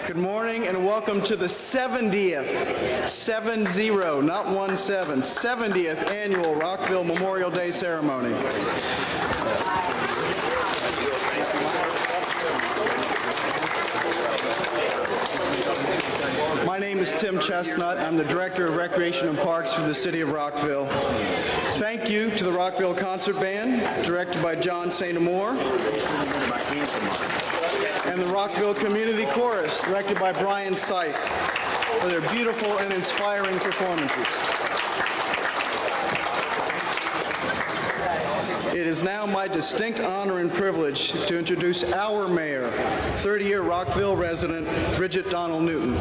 Good morning and welcome to the 70th, 70, not 17, 70th annual Rockville Memorial Day ceremony. My name is Tim Chestnut. I'm the Director of Recreation and Parks for the City of Rockville. Thank you to the Rockville Concert Band, directed by John St. Amour, and the Rockville Community Chorus, directed by Brian Seith, for their beautiful and inspiring performances. It is now my distinct honor and privilege to introduce our mayor, 30-year Rockville resident, Bridget Donald Newton.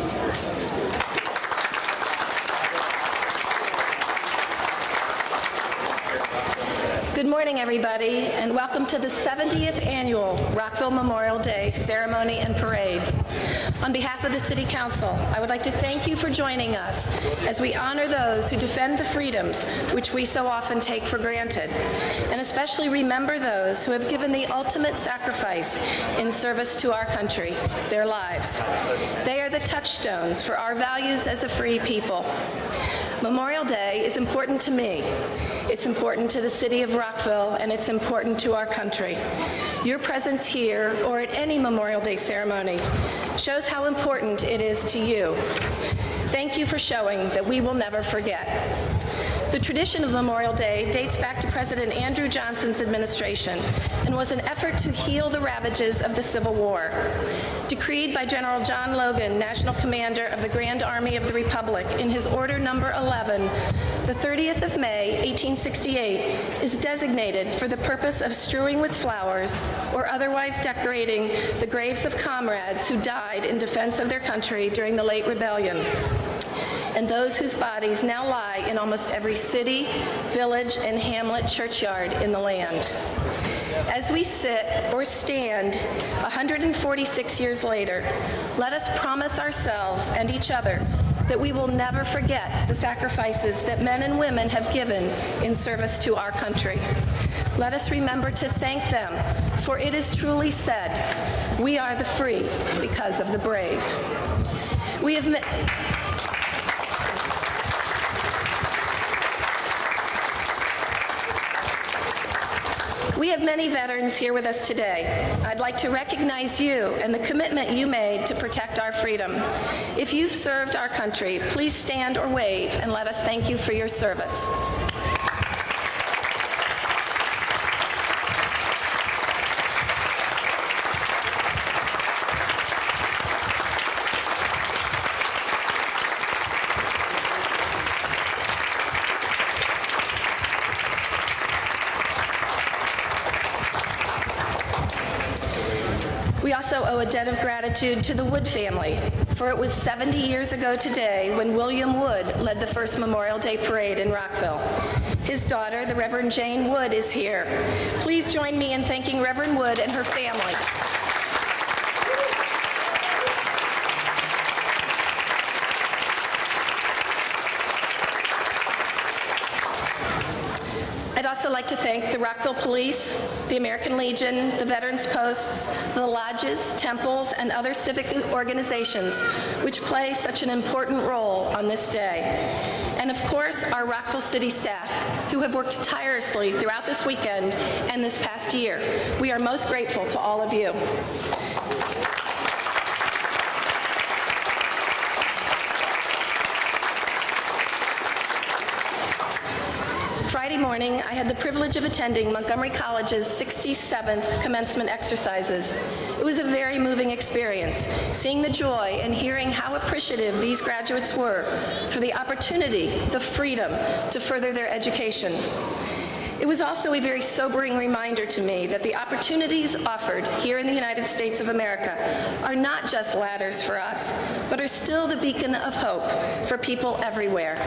Good morning, everybody, and welcome to the 70th annual Rockville Memorial Day ceremony and parade. On behalf of the City Council, I would like to thank you for joining us as we honor those who defend the freedoms which we so often take for granted, and especially remember those who have given the ultimate sacrifice in service to our country, their lives. They are the touchstones for our values as a free people. Memorial Day is important to me. It's important to the city of Rockville, and it's important to our country. Your presence here or at any Memorial Day ceremony shows how important it is to you. Thank you for showing that we will never forget. The tradition of Memorial Day dates back to President Andrew Johnson's administration and was an effort to heal the ravages of the Civil War. Decreed by General John Logan, National Commander of the Grand Army of the Republic, in his Order Number 11, the 30th of May, 1868, is designated for the purpose of strewing with flowers or otherwise decorating the graves of comrades who died in defense of their country during the late rebellion, and those whose bodies now lie in almost every city, village, and hamlet churchyard in the land. As we sit or stand 146 years later, let us promise ourselves and each other that we will never forget the sacrifices that men and women have given in service to our country. Let us remember to thank them, for it is truly said, "We are the free because of the brave." We have many veterans here with us today. I'd like to recognize you and the commitment you made to protect our freedom. If you've served our country, please stand or wave and let us thank you for your service. We also owe a debt of gratitude to the Wood family, for it was 70 years ago today when William Wood led the first Memorial Day parade in Rockville. His daughter, the Reverend Jane Wood, is here. Please join me in thanking Reverend Wood and her family. I'd also like to thank the Rockville Police, the American Legion, the Veterans Posts, the lodges, temples, and other civic organizations which play such an important role on this day. And of course, our Rockville City staff, who have worked tirelessly throughout this weekend and this past year. We are most grateful to all of you. Friday morning, I had the privilege of attending Montgomery College's 67th commencement exercises. It was a very moving experience, seeing the joy and hearing how appreciative these graduates were for the opportunity, the freedom to further their education. It was also a very sobering reminder to me that the opportunities offered here in the United States of America are not just ladders for us, but are still the beacon of hope for people everywhere.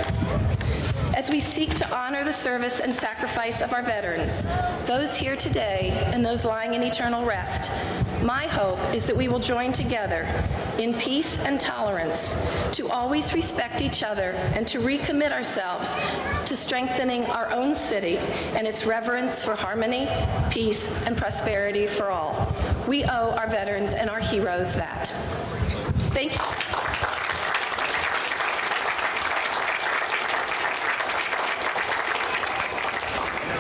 As we seek to honor the service and sacrifice of our veterans, those here today and those lying in eternal rest, my hope is that we will join together in peace and tolerance to always respect each other and to recommit ourselves to strengthening our own city and its reverence for harmony, peace, and prosperity for all. We owe our veterans and our heroes that. Thank you.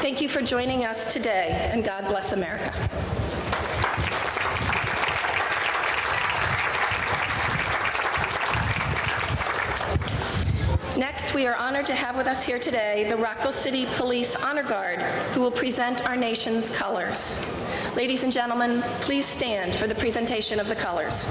Thank you for joining us today, and God bless America. Next, we are honored to have with us here today the Rockville City Police Honor Guard, who will present our nation's colors. Ladies and gentlemen, please stand for the presentation of the colors.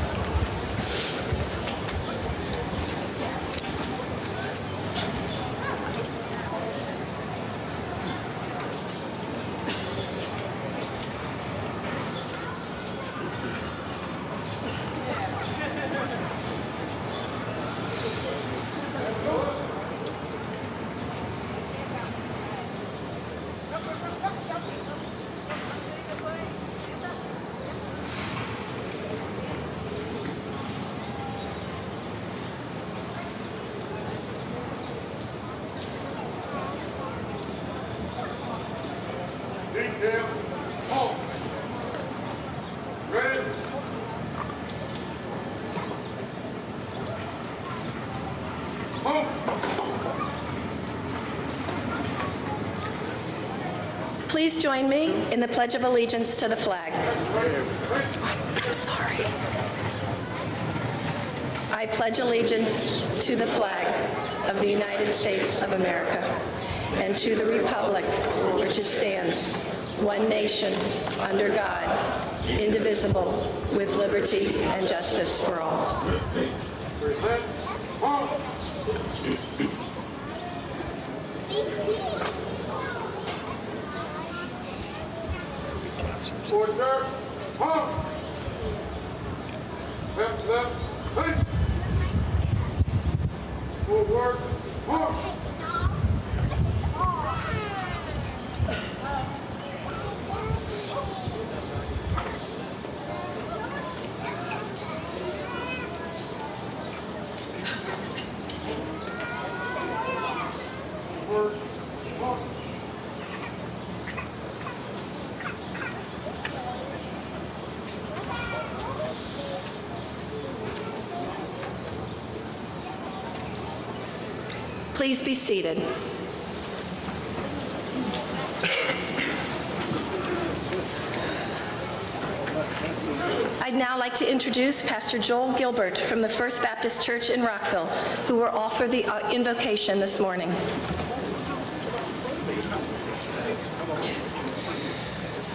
Please join me in the Pledge of Allegiance to the flag. I'm sorry. I pledge allegiance to the flag of the United States of America and to the republic for which it stands, one nation, under God, indivisible, with liberty and justice for all. Order. Left, left, right. Forward. Please be seated. I'd now like to introduce Pastor Joel Gilbert from the First Baptist Church in Rockville, who will offer the invocation this morning.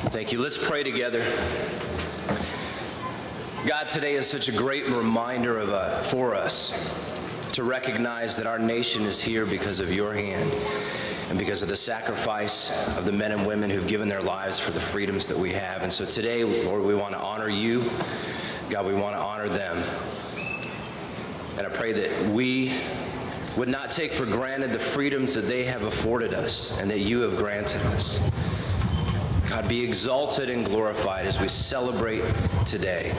Thank you. Let's pray together. God, today is such a great reminder for us to recognize that our nation is here because of your hand and because of the sacrifice of the men and women who've given their lives for the freedoms that we have. And so today, Lord, we want to honor you. God, we want to honor them. And I pray that we would not take for granted the freedoms that they have afforded us and that you have granted us. God, be exalted and glorified as we celebrate today.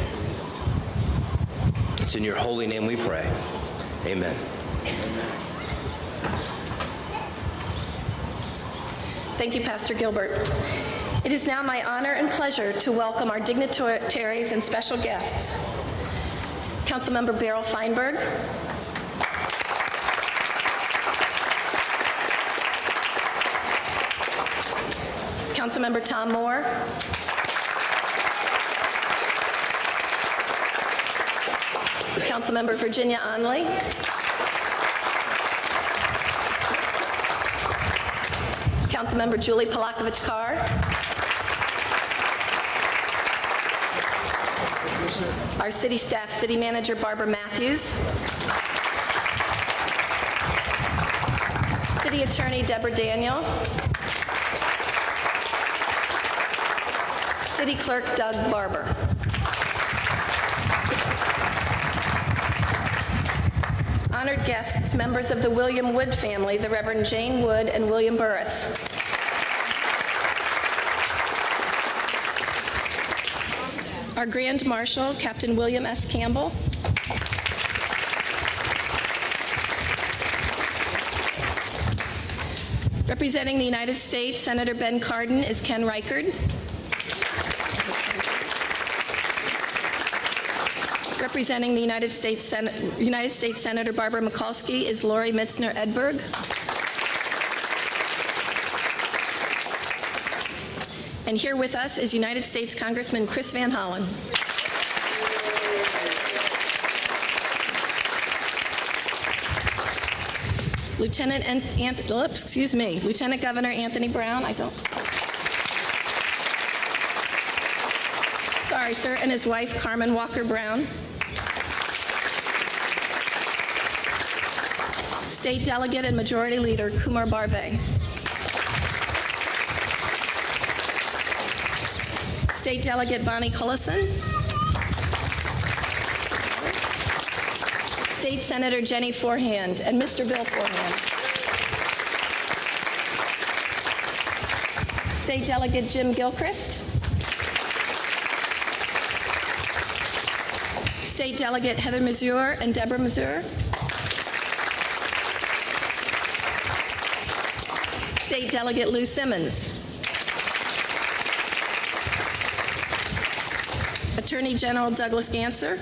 It's in your holy name we pray. Amen. Thank you, Pastor Gilbert. It is now my honor and pleasure to welcome our dignitaries and special guests. Councilmember Beryl Feinberg, Councilmember Tom Moore, Councilmember Virginia Onley, Councilmember Julie Polakovich-Carr, our city staff, City Manager Barbara Matthews, City Attorney Deborah Daniel, City Clerk Doug Barber. Honored guests, members of the William Wood family, the Reverend Jane Wood and William Burris. Our Grand Marshal, Captain William S. Campbell. Representing the United States, Senator Ben Cardin is Ken Reichard. Representing the United States Senator Barbara Mikulski is Lori Mitzner Edberg. And here with us is United States Congressman Chris Van Hollen. Lieutenant Governor Anthony Brown, sorry, sir, and his wife, Carmen Walker Brown. State Delegate and Majority Leader, Kumar Barve. State Delegate Bonnie Cullison. State Senator Jenny Forehand and Mr. Bill Forehand. State Delegate Jim Gilchrist. State Delegate Heather Mazur and Deborah Mazur. State Delegate Lou Simmons. Attorney General Douglas Ganser.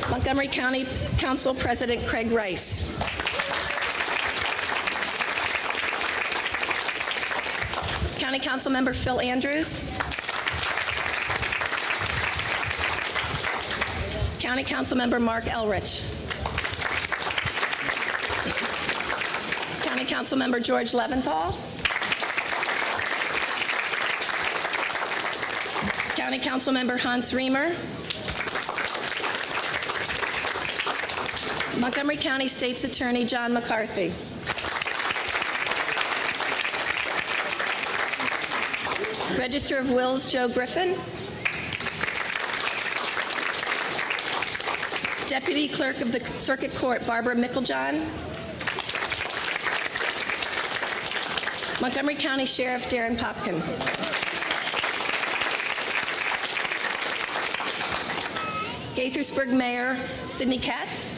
Montgomery County Council President Craig Rice. County Council Member Phil Andrews. County Council Member Mark Elrich. County Council Member George Leventhal. County Council Member Hans Reamer. Montgomery County State's Attorney John McCarthy. Register of Wills Joe Griffin. Deputy Clerk of the Circuit Court Barbara Micklejohn. Montgomery County Sheriff Darren Popkin. Gaithersburg Mayor Sidney Katz.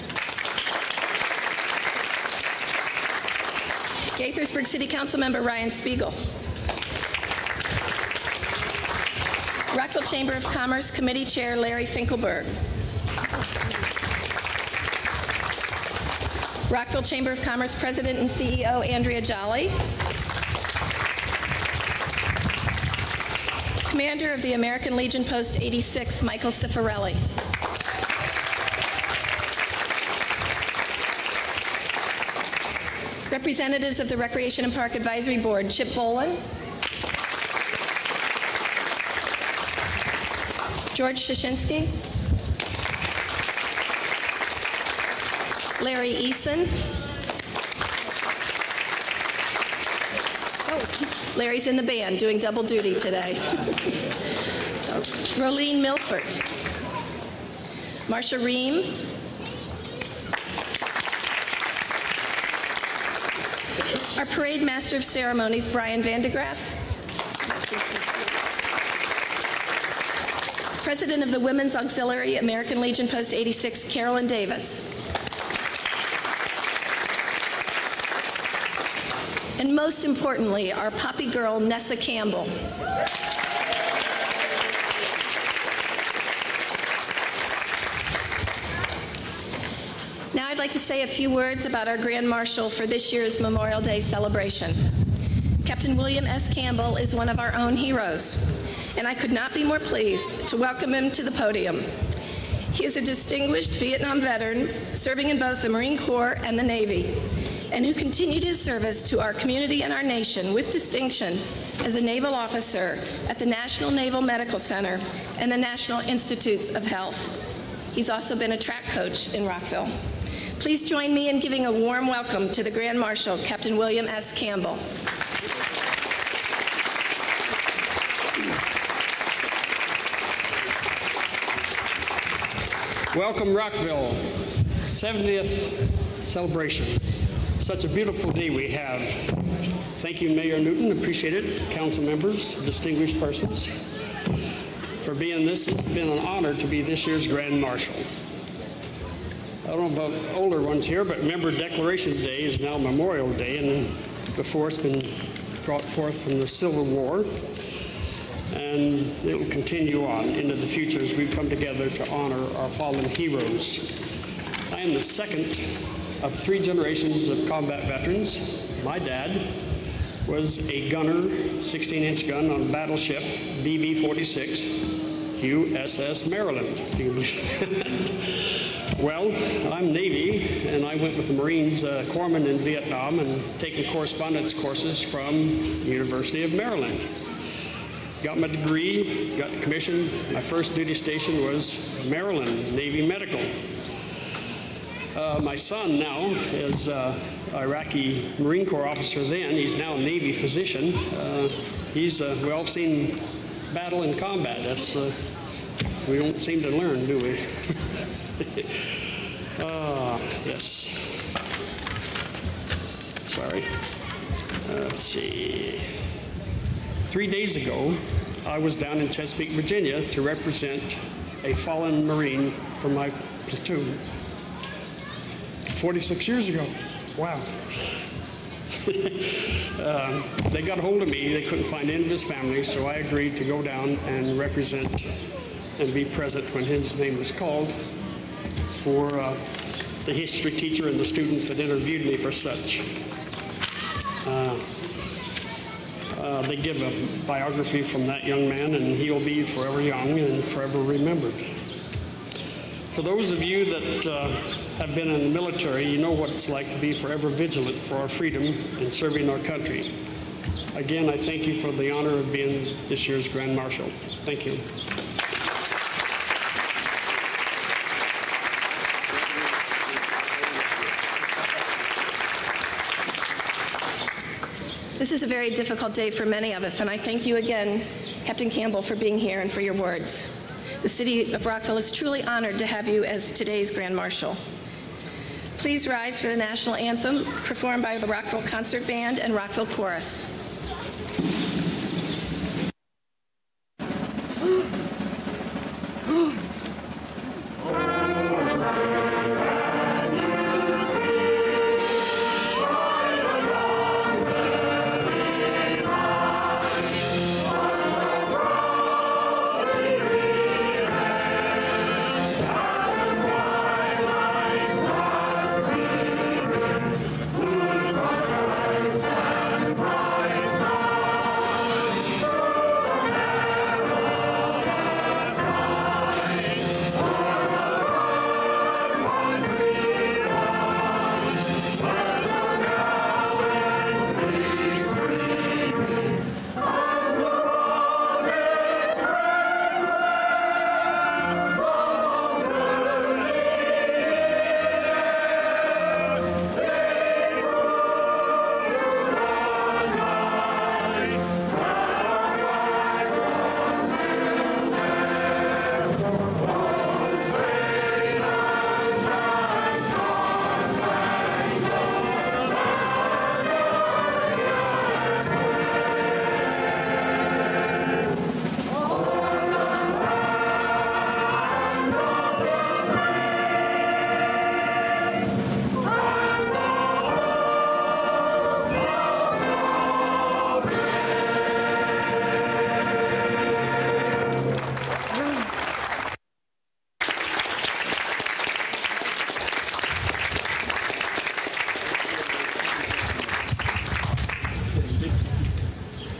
Gaithersburg City Council Member Ryan Spiegel. Rockville Chamber of Commerce Committee Chair Larry Finkelberg. Rockville Chamber of Commerce President and CEO Andrea Jolly. Commander of the American Legion Post 86 Michael Cifarelli. Representatives of the Recreation and Park Advisory Board, Chip Bolin, George Shashinsky, Larry Eason. Oh, Larry's in the band doing double duty today. Rolene Milford, Marsha Ream, our Parade Master of Ceremonies, Brian Vandegraff. President of the Women's Auxiliary, American Legion Post 86, Carolyn Davis. And most importantly, our Poppy girl, Nessa Campbell. Now I'd like to say a few words about our Grand Marshal for this year's Memorial Day celebration. Captain William S. Campbell is one of our own heroes, and I could not be more pleased to welcome him to the podium. He is a distinguished Vietnam veteran serving in both the Marine Corps and the Navy, and who continued his service to our community and our nation with distinction as a naval officer at the National Naval Medical Center and the National Institutes of Health. He's also been a track coach in Rockville. Please join me in giving a warm welcome to the Grand Marshal, Captain William S. Campbell. Welcome, Rockville, 70th celebration. Such a beautiful day we have. Thank you, Mayor Newton. Appreciate it. Council members, distinguished persons, for being this. It's been an honor to be this year's Grand Marshal. I don't know about older ones here, but remember Declaration Day is now Memorial Day, and before it's been brought forth from the Civil War. And and it will continue on into the future as we come together to honor our fallen heroes. I am the second of 3 generations of combat veterans. My dad was a gunner, 16-inch gun on battleship BB-46, USS Maryland. Do you believe that? Well, I'm Navy, and I went with the Marines corpsman in Vietnam and taken correspondence courses from the University of Maryland. Got my degree, got commissioned. My first duty station was Maryland Navy Medical. My son now is Iraqi Marine Corps officer then. He's now a Navy physician. We all seen battle and combat. That's we don't seem to learn, do we? Yes. Sorry. Let's see. 3 days ago, I was down in Chesapeake, Virginia to represent a fallen Marine from my platoon. 46 years ago. Wow. They got a hold of me. They couldn't find any of his family, so I agreed to go down and represent and be present when his name was called for the history teacher and the students that interviewed me for such. They give a biography from that young man, and he will be forever young and forever remembered. For those of you that have been in the military, you know what it's like to be forever vigilant for our freedom and serving our country. Again, I thank you for the honor of being this year's Grand Marshal. Thank you. This is a very difficult day for many of us, and I thank you again, Captain Campbell, for being here and for your words. The city of Rockville is truly honored to have you as today's Grand Marshal. Please rise for the national anthem performed by the Rockville Concert Band and Rockville Chorus.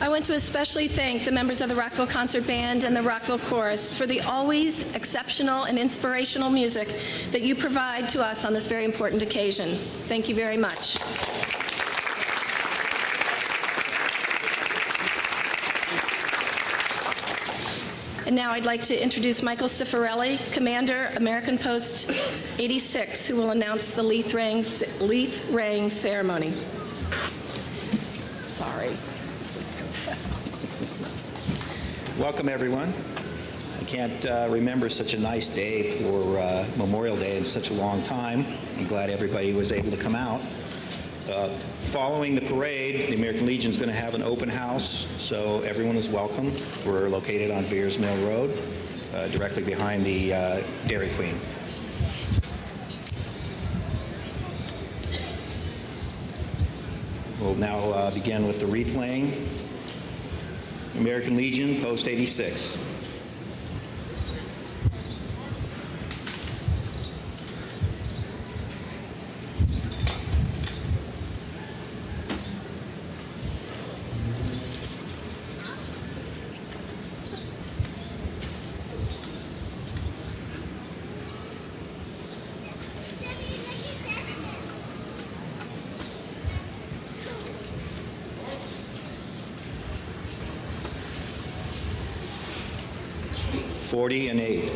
I want to especially thank the members of the Rockville Concert Band and the Rockville Chorus for the always exceptional and inspirational music that you provide to us on this very important occasion. Thank you very much. And now I'd like to introduce Michael Cifarelli, Commander, American Post 86, who will announce the Wreath raying ceremony. Sorry. Welcome, everyone. I can't remember such a nice day for Memorial Day in such a long time. I'm glad everybody was able to come out. Following the parade, the American Legion is going to have an open house, so everyone is welcome. We're located on Veers Mill Road, directly behind the Dairy Queen. We'll now begin with the wreath laying. American Legion, Post 86. and 8.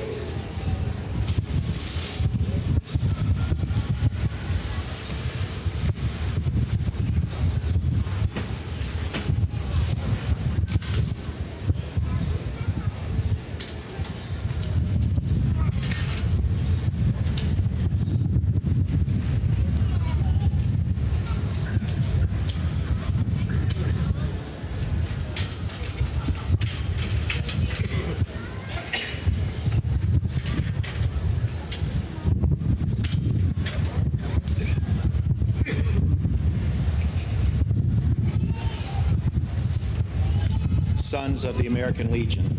Sons of the American Legion.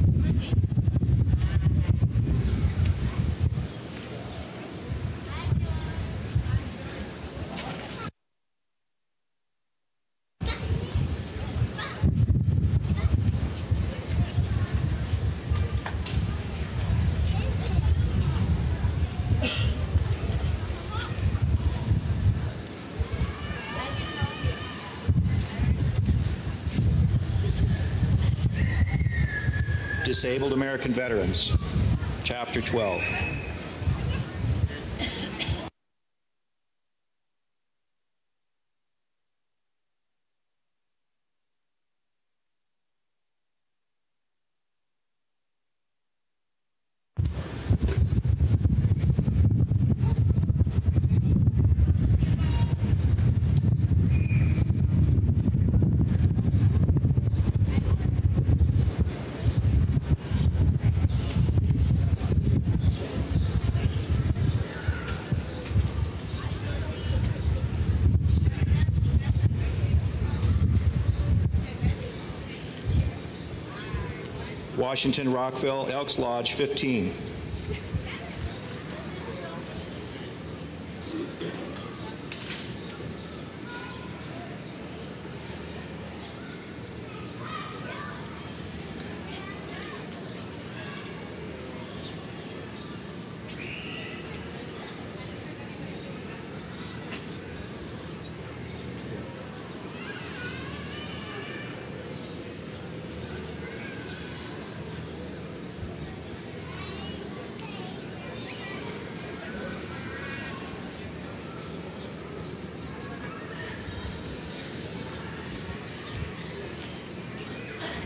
Disabled American Veterans, Chapter 12. Washington, Rockville, Elks Lodge, 15.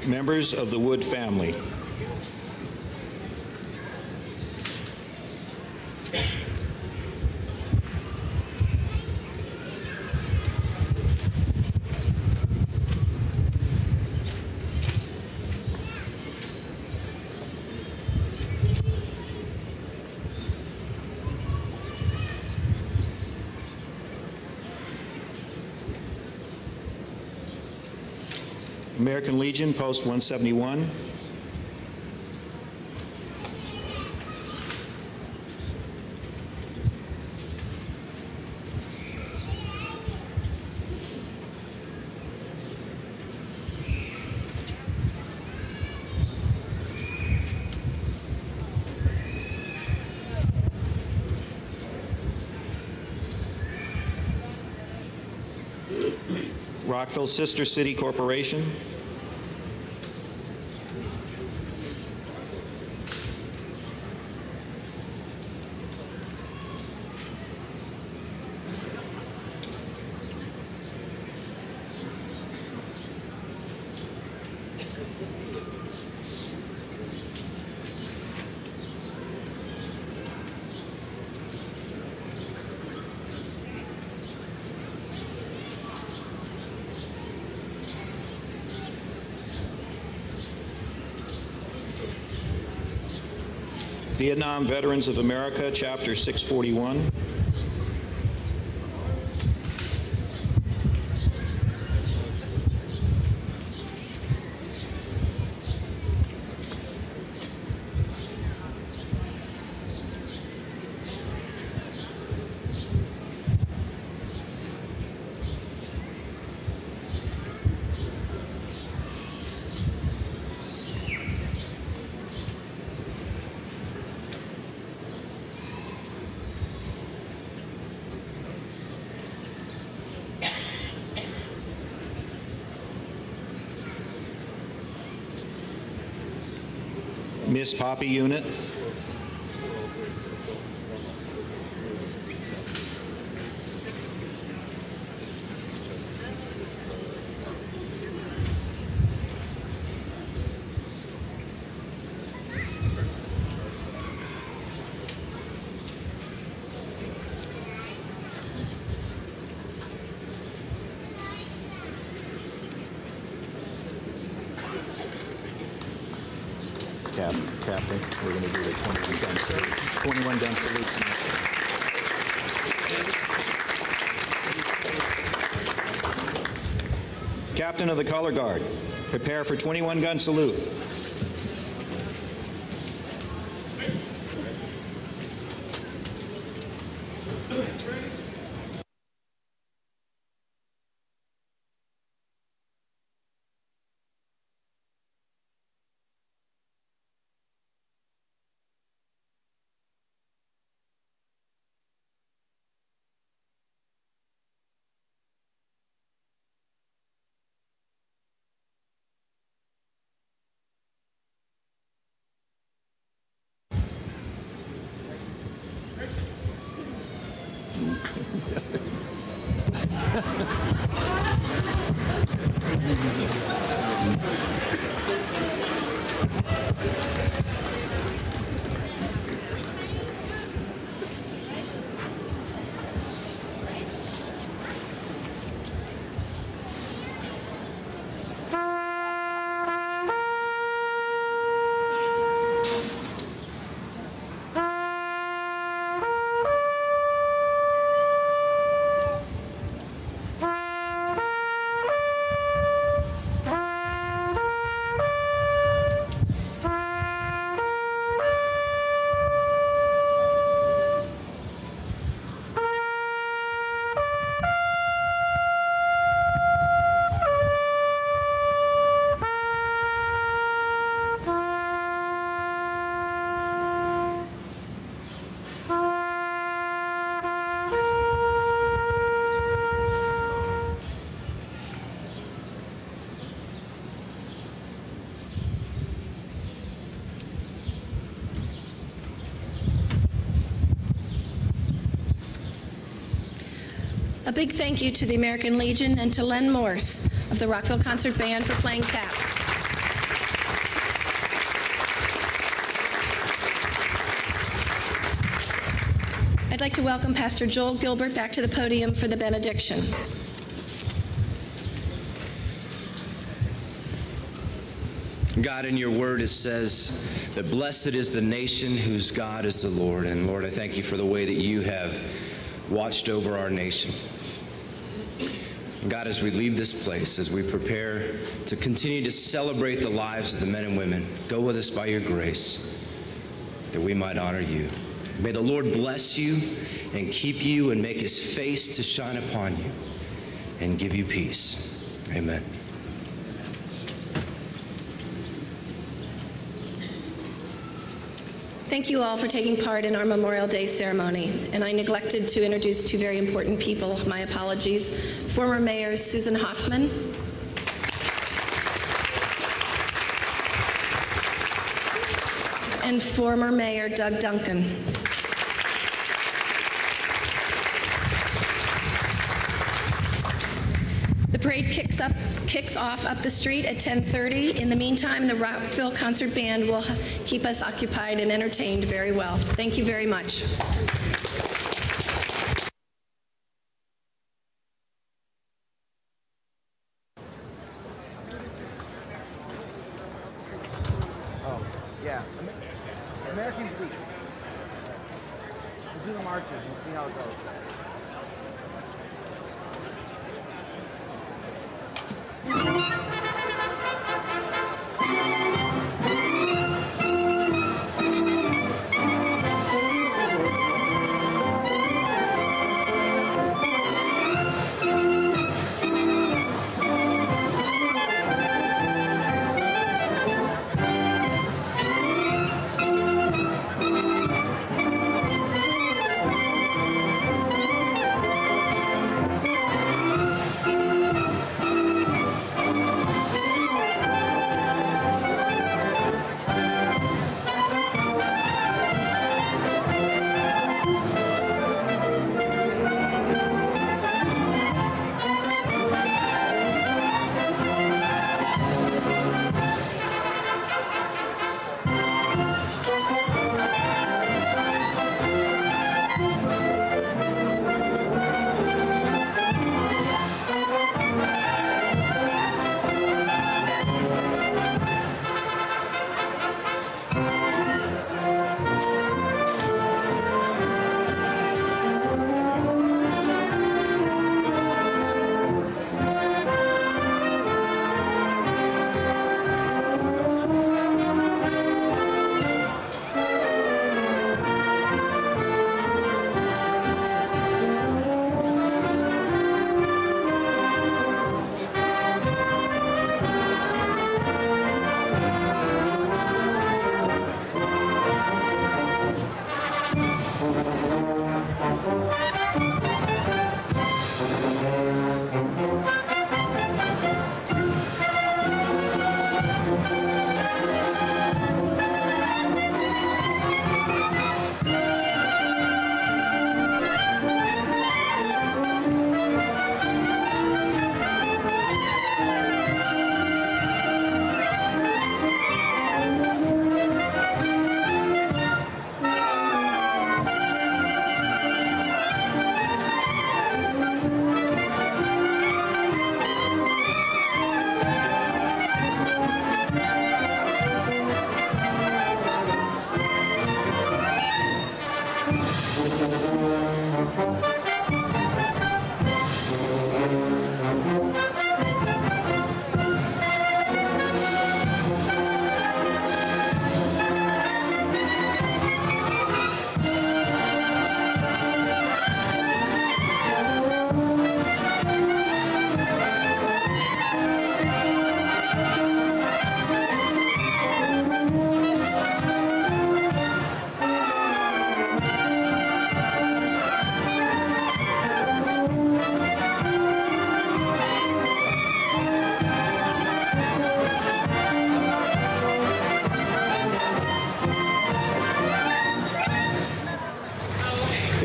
Members of the Wood family. American Legion, Post 171. Rockville Sister City Corporation. Vietnam Veterans of America, Chapter 641. Miss Poppy unit. Captain, we're going to do the 21 gun salute. 21 gun salutes next. Captain of the Color Guard, prepare for 21 gun salute. A big thank you to the American Legion and to Len Morse of the Rockville Concert Band for playing taps. I'd like to welcome Pastor Joel Gilbert back to the podium for the benediction. God, in your word, it says that blessed is the nation whose God is the Lord. And Lord, I thank you for the way that you have watched over our nation. And God, as we leave this place, as we prepare to continue to celebrate the lives of the men and women, go with us by your grace, that we might honor you. May the Lord bless you and keep you and make his face to shine upon you and give you peace. Amen. Thank you all for taking part in our Memorial Day ceremony. And I neglected to introduce two very important people. My apologies. Former Mayor Susan Hoffman and former Mayor Doug Duncan. The parade kicks off up the street at 10:30. In the meantime, the Rockville Concert Band will keep us occupied and entertained very well. Thank you very much. Oh, yeah. Americans Week. We'll do the marches. We'll see how it goes.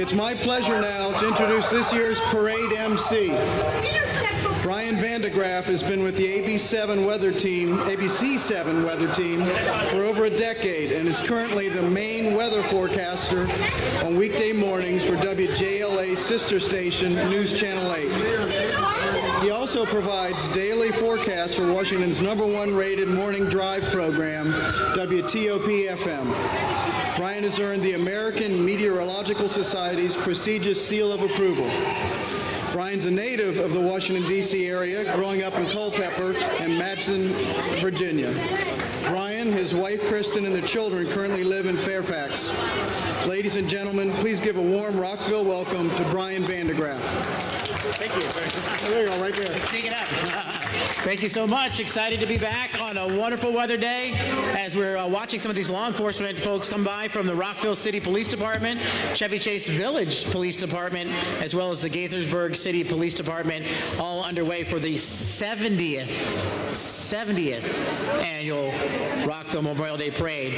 It's my pleasure now to introduce this year's parade MC. Brian Vandegraff has been with the ABC7 weather team for over a decade and is currently the main weather forecaster on weekday mornings for WJLA's sister station, News Channel 8. He also provides daily forecasts for Washington's #1 rated morning drive program, WTOP-FM. Brian has earned the American Meteorological Society's prestigious seal of approval. Brian's a native of the Washington, D.C. area, growing up in Culpeper and Madison, Virginia. Brian, his wife Kristen, and their children currently live in Fairfax. Ladies and gentlemen, please give a warm Rockville welcome to Brian Vandegraff. Thank you. There you go, right there. Speak it up. Thank you so much. Excited to be back on a wonderful weather day as we're watching some of these law enforcement folks come by from the Rockville City Police Department, Chevy Chase Village Police Department, as well as the Gaithersburg City Police Department, all underway for the 70th annual Rockville Memorial Day Parade.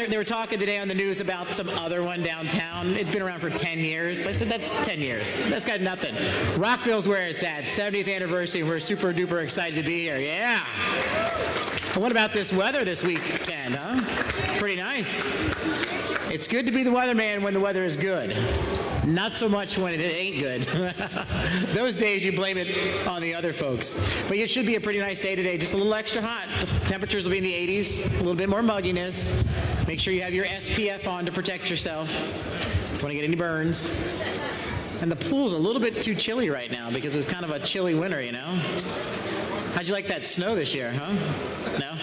They were talking today on the news about some other one downtown. It'd been around for 10 years. I said, that's 10 years. That's got nothing. Rockville's where it's at. 70th anniversary. We're super duper excited to be here. Yeah. And what about this weather this weekend, huh? Pretty nice. It's good to be the weatherman when the weather is good. Not so much when it ain't good. Those days you blame it on the other folks. But it should be a pretty nice day today. Just a little extra hot. Temperatures will be in the 80s. A little bit more mugginess. Make sure you have your SPF on to protect yourself. Don't want to get any burns. And the pool's a little bit too chilly right now because it was kind of a chilly winter, you know? How'd you like that snow this year, huh? No?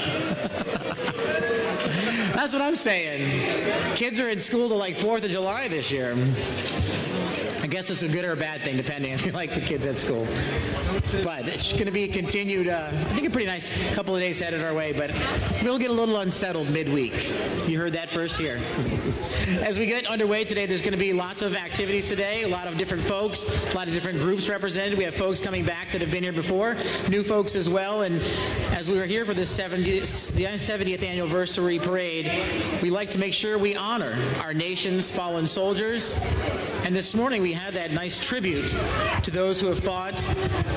That's what I'm saying. Kids are in school till like 4th of July this year. I guess it's a good or a bad thing, depending if you like the kids at school. But it's going to be a continued, I think a pretty nice couple of days headed our way, but we'll get a little unsettled midweek. You heard that first here. As we get underway today, there's going to be lots of activities today, a lot of different folks, a lot of different groups represented. We have folks coming back that have been here before, new folks as well. And as we were here for this 70th anniversary parade, we like to make sure we honor our nation's fallen soldiers. And this morning we had that nice tribute to those who have fought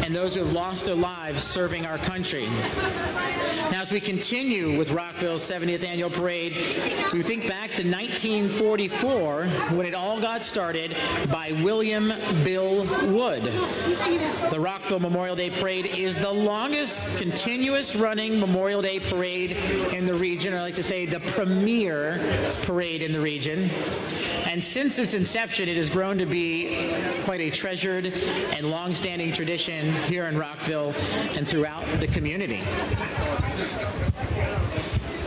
and those who have lost their lives serving our country. Now, as we continue with Rockville's 70th annual parade, we think back to 1944 when it all got started by William Bill Wood. The Rockville Memorial Day Parade is the longest continuous running Memorial Day parade in the region, or I like to say the premier parade in the region. And since its inception, it has grown to be quite a treasured and long-standing tradition here in Rockville and throughout the community.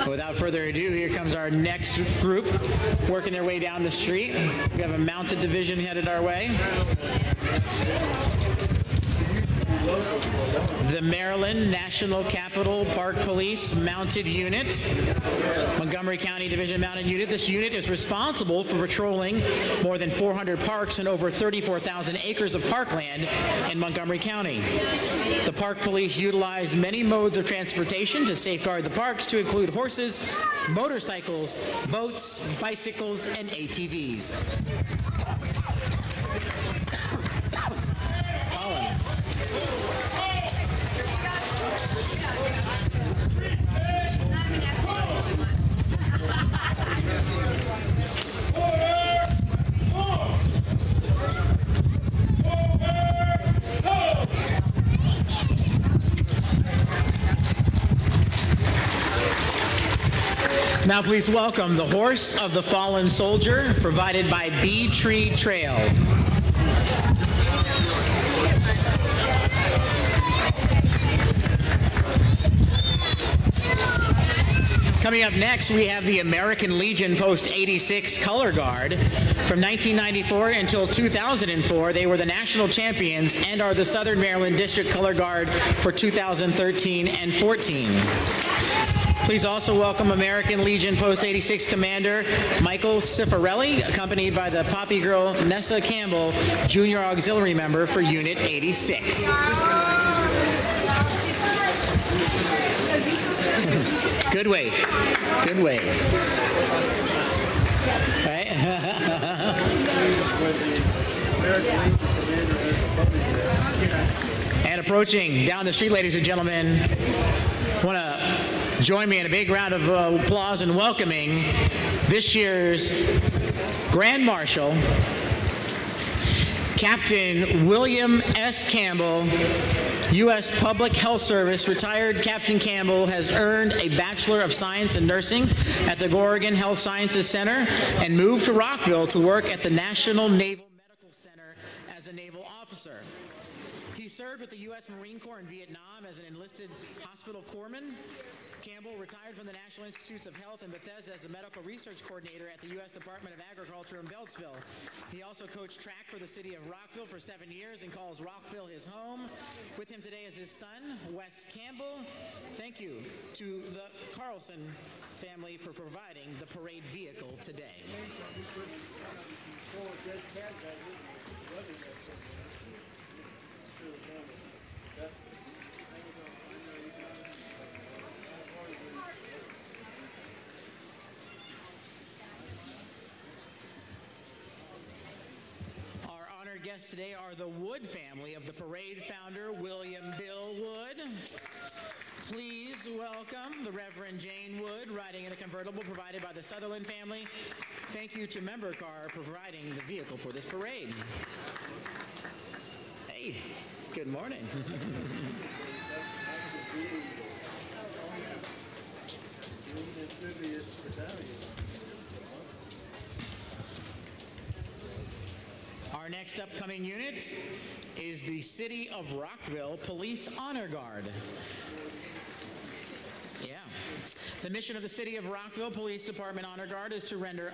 Without further ado, here comes our next group working their way down the street. We have a mounted division headed our way. The Maryland National Capital Park Police Mounted Unit, Montgomery County Division Mounted Unit. This unit is responsible for patrolling more than 400 parks and over 34,000 acres of parkland in Montgomery County. The park police utilize many modes of transportation to safeguard the parks, to include horses, motorcycles, boats, bicycles, and ATVs. Now please welcome the Horse of the Fallen Soldier, provided by Bee Tree Trail. Coming up next, we have the American Legion Post 86 Color Guard. From 1994 until 2004, they were the national champions and are the Southern Maryland District Color Guard for 2013 and 14. Please also welcome American Legion Post 86 Commander Michael Cifarelli, accompanied by the Poppy Girl Nessa Campbell, Junior Auxiliary Member for Unit 86. Good wave. Good wave. All right. And approaching down the street, ladies and gentlemen, want to join me in a big round of applause in welcoming this year's Grand Marshal, Captain William S. Campbell, U.S. Public Health Service. Retired Captain Campbell has earned a Bachelor of Science in Nursing at the Oregon Health Sciences Center and moved to Rockville to work at the National Naval Medical Center as a naval officer. He served with the U.S. Marine Corps in Vietnam as an enlisted hospital corpsman. Campbell retired from the National Institutes of Health in Bethesda as a medical research coordinator at the U.S. Department of Agriculture in Beltsville. He also coached track for the city of Rockville for 7 years and calls Rockville his home. With him today is his son, Wes Campbell. Thank you to the Carlson family for providing the parade vehicle today. Guests today are the Wood family of the parade founder, William Bill Wood. Please welcome the Reverend Jane Wood, riding in a convertible provided by the Sutherland family. Thank you to Member Car providing the vehicle for this parade. Hey, good morning. Our next upcoming unit is the City of Rockville Police Honor Guard. Yeah. The mission of the City of Rockville Police Department Honor Guard is to render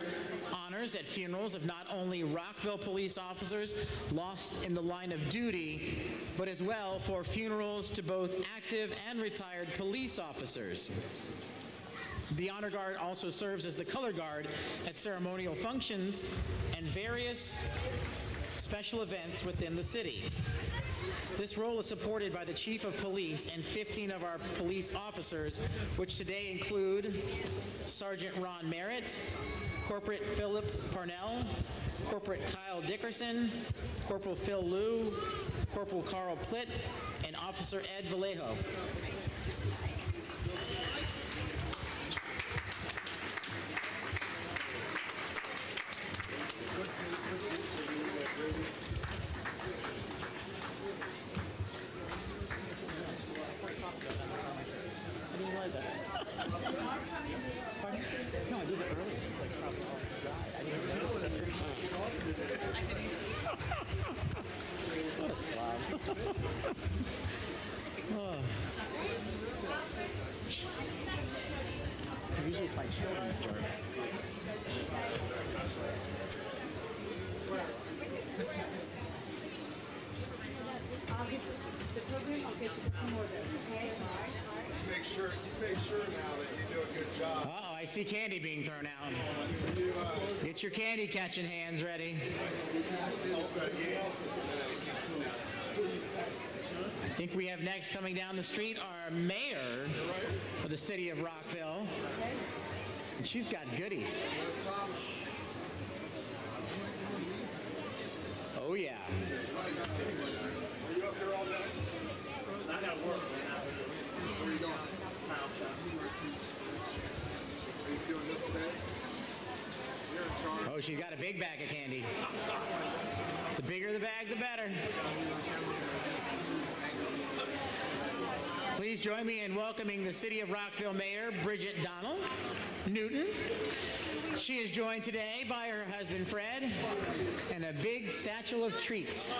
honors at funerals of not only Rockville police officers lost in the line of duty, but as well for funerals to both active and retired police officers. The Honor Guard also serves as the color guard at ceremonial functions and various special events within the city. This role is supported by the Chief of Police and 15 of our police officers, which today include Sergeant Ron Merritt, Corporal Philip Parnell, Corporal Kyle Dickerson, Corporal Phil Liu, Corporal Carl Plitt, and Officer Ed Vallejo. Usually it's my children's work. Make sure now that you do a good job. Uh-oh, I see candy being thrown out. Get your candy catching hands ready. I think we have next coming down the street our mayor of the city of Rockville. And she's got goodies. Oh, yeah. Are you up here all day? I got work. Where are you going? Are you doing this today? You're in charge. Oh, she's got a big bag of candy. The bigger the bag, the better. Please join me in welcoming the City of Rockville Mayor, Bridget Donnell Newton. She is joined today by her husband, Fred, and a big satchel of treats.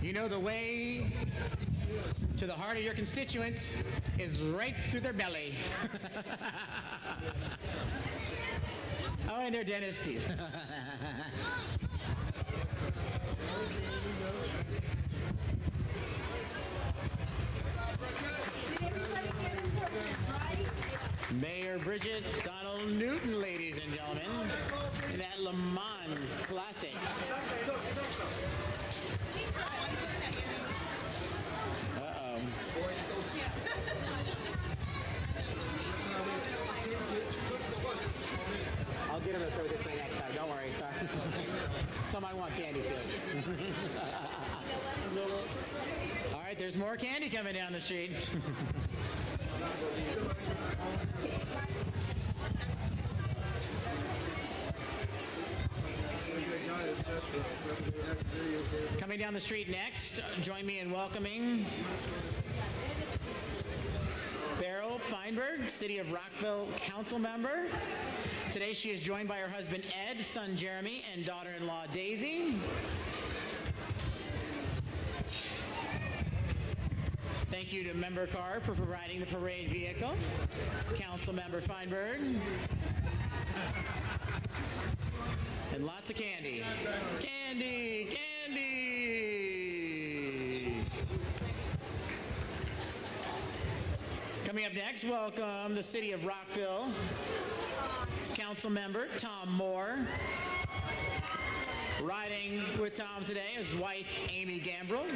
You know, the way to the heart of your constituents is right through their belly. Oh, and their dentist teeth. Mayor Bridget Donnell Newton, ladies and gentlemen, in that Le Mans Classic. Uh-oh. there's more candy coming down the street. Coming down the street next, join me in welcoming Beryl Feinberg, City of Rockville Council member. Today she is joined by her husband Ed, son Jeremy, and daughter-in-law Daisy. Thank you to Member Carr for providing the parade vehicle. Council member Feinberg. And lots of candy. Candy, candy! Coming up next, welcome the City of Rockville Council member Tom Moore. Riding with Tom today is wife Amy Gambrell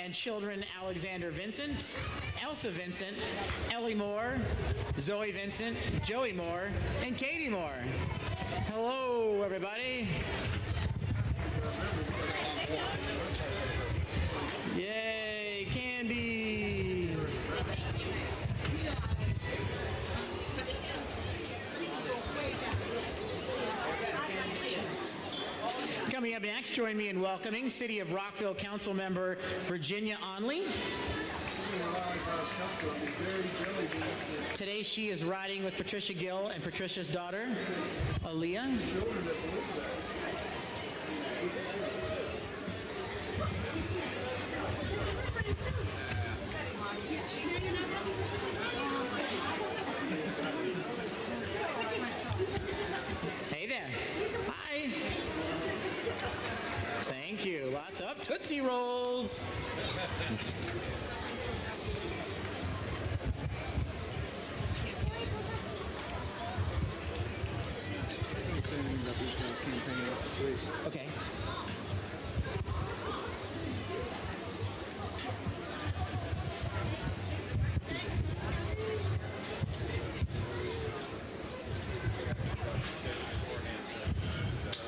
and children Alexander Vincent, Elsa Vincent, Ellie Moore, Zoe Vincent, Joey Moore, and Katie Moore. Hello, everybody. Yay, candy. Coming up next, join me in welcoming City of Rockville Council member Virginia Onley. Today she is riding with Patricia Gill and Patricia's daughter, Aaliyah. Hey there. Hi. Thank you. Lots of Tootsie Rolls. Okay.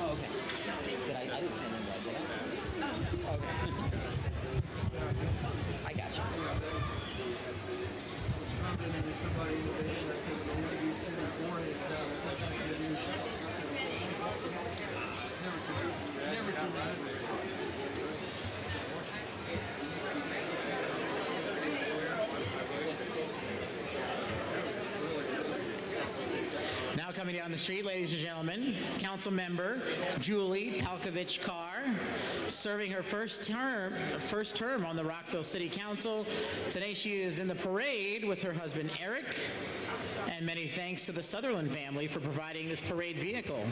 Oh, okay. But I didn't send him that, did I? Oh, okay. I got you. Now coming down the street, ladies and gentlemen, Council Member Julie Palkovich Carr, serving her first term on the Rockville City Council. Today she is in the parade with her husband Eric, and many thanks to the Sutherland family for providing this parade vehicle.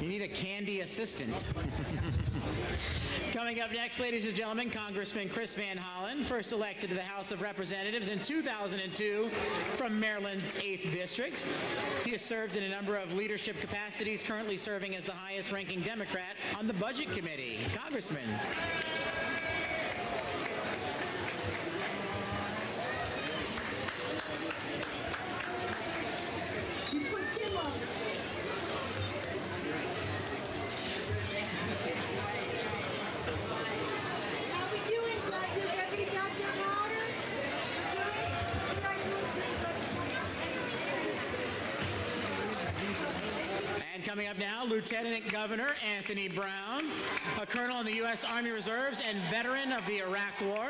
You need a candy assistant. Coming up next, ladies and gentlemen, Congressman Chris Van Hollen, first elected to the House of Representatives in 2002 from Maryland's 8th District. He has served in a number of leadership capacities, currently serving as the highest-ranking Democrat on the Budget Committee. Congressman. And coming up now, Lieutenant Governor Anthony Brown, a colonel in the U.S. Army Reserves and veteran of the Iraq War.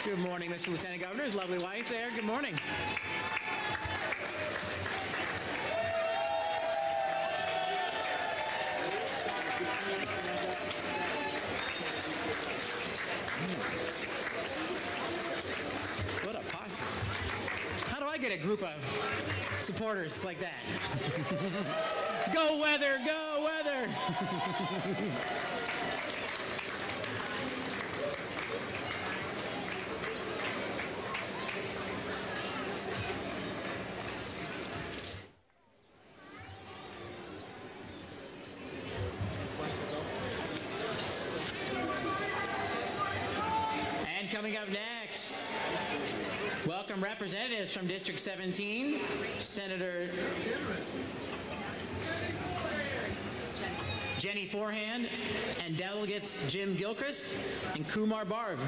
Good morning, Mr. Lieutenant Governor. His lovely wife there. Good morning. What a posse. How do I get a group of supporters like that? Go weather, go weather. coming up next, welcome representatives from District 17, Senator Jenny Forehand, and delegates Jim Gilchrist and Kumar Barv.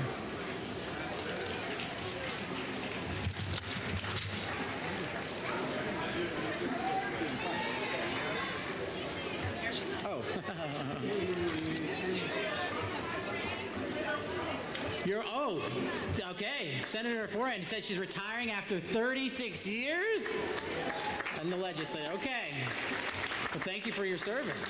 Okay. Senator Forehand said she's retiring after 36 years in the legislature. Okay. Well, thank you for your service.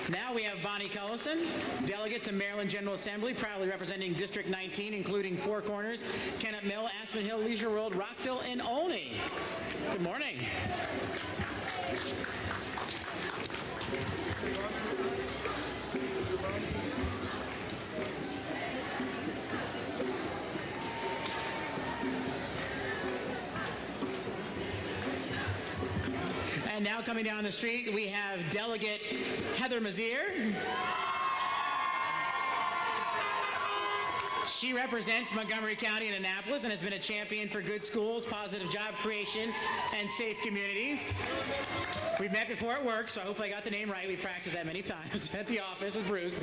Now we have Bonnie Cullison, delegate to Maryland General Assembly, proudly representing District 19, including Four Corners, Kennett Mill, Aspen Hill, Leisure World, Rockville, and Olney. Good morning. And now coming down the street, we have Delegate Heather Mazier. She represents Montgomery County and Annapolis and has been a champion for good schools, positive job creation, and safe communities. We've met before at work, so hopefully I got the name right. We practiced that many times at the office with Bruce.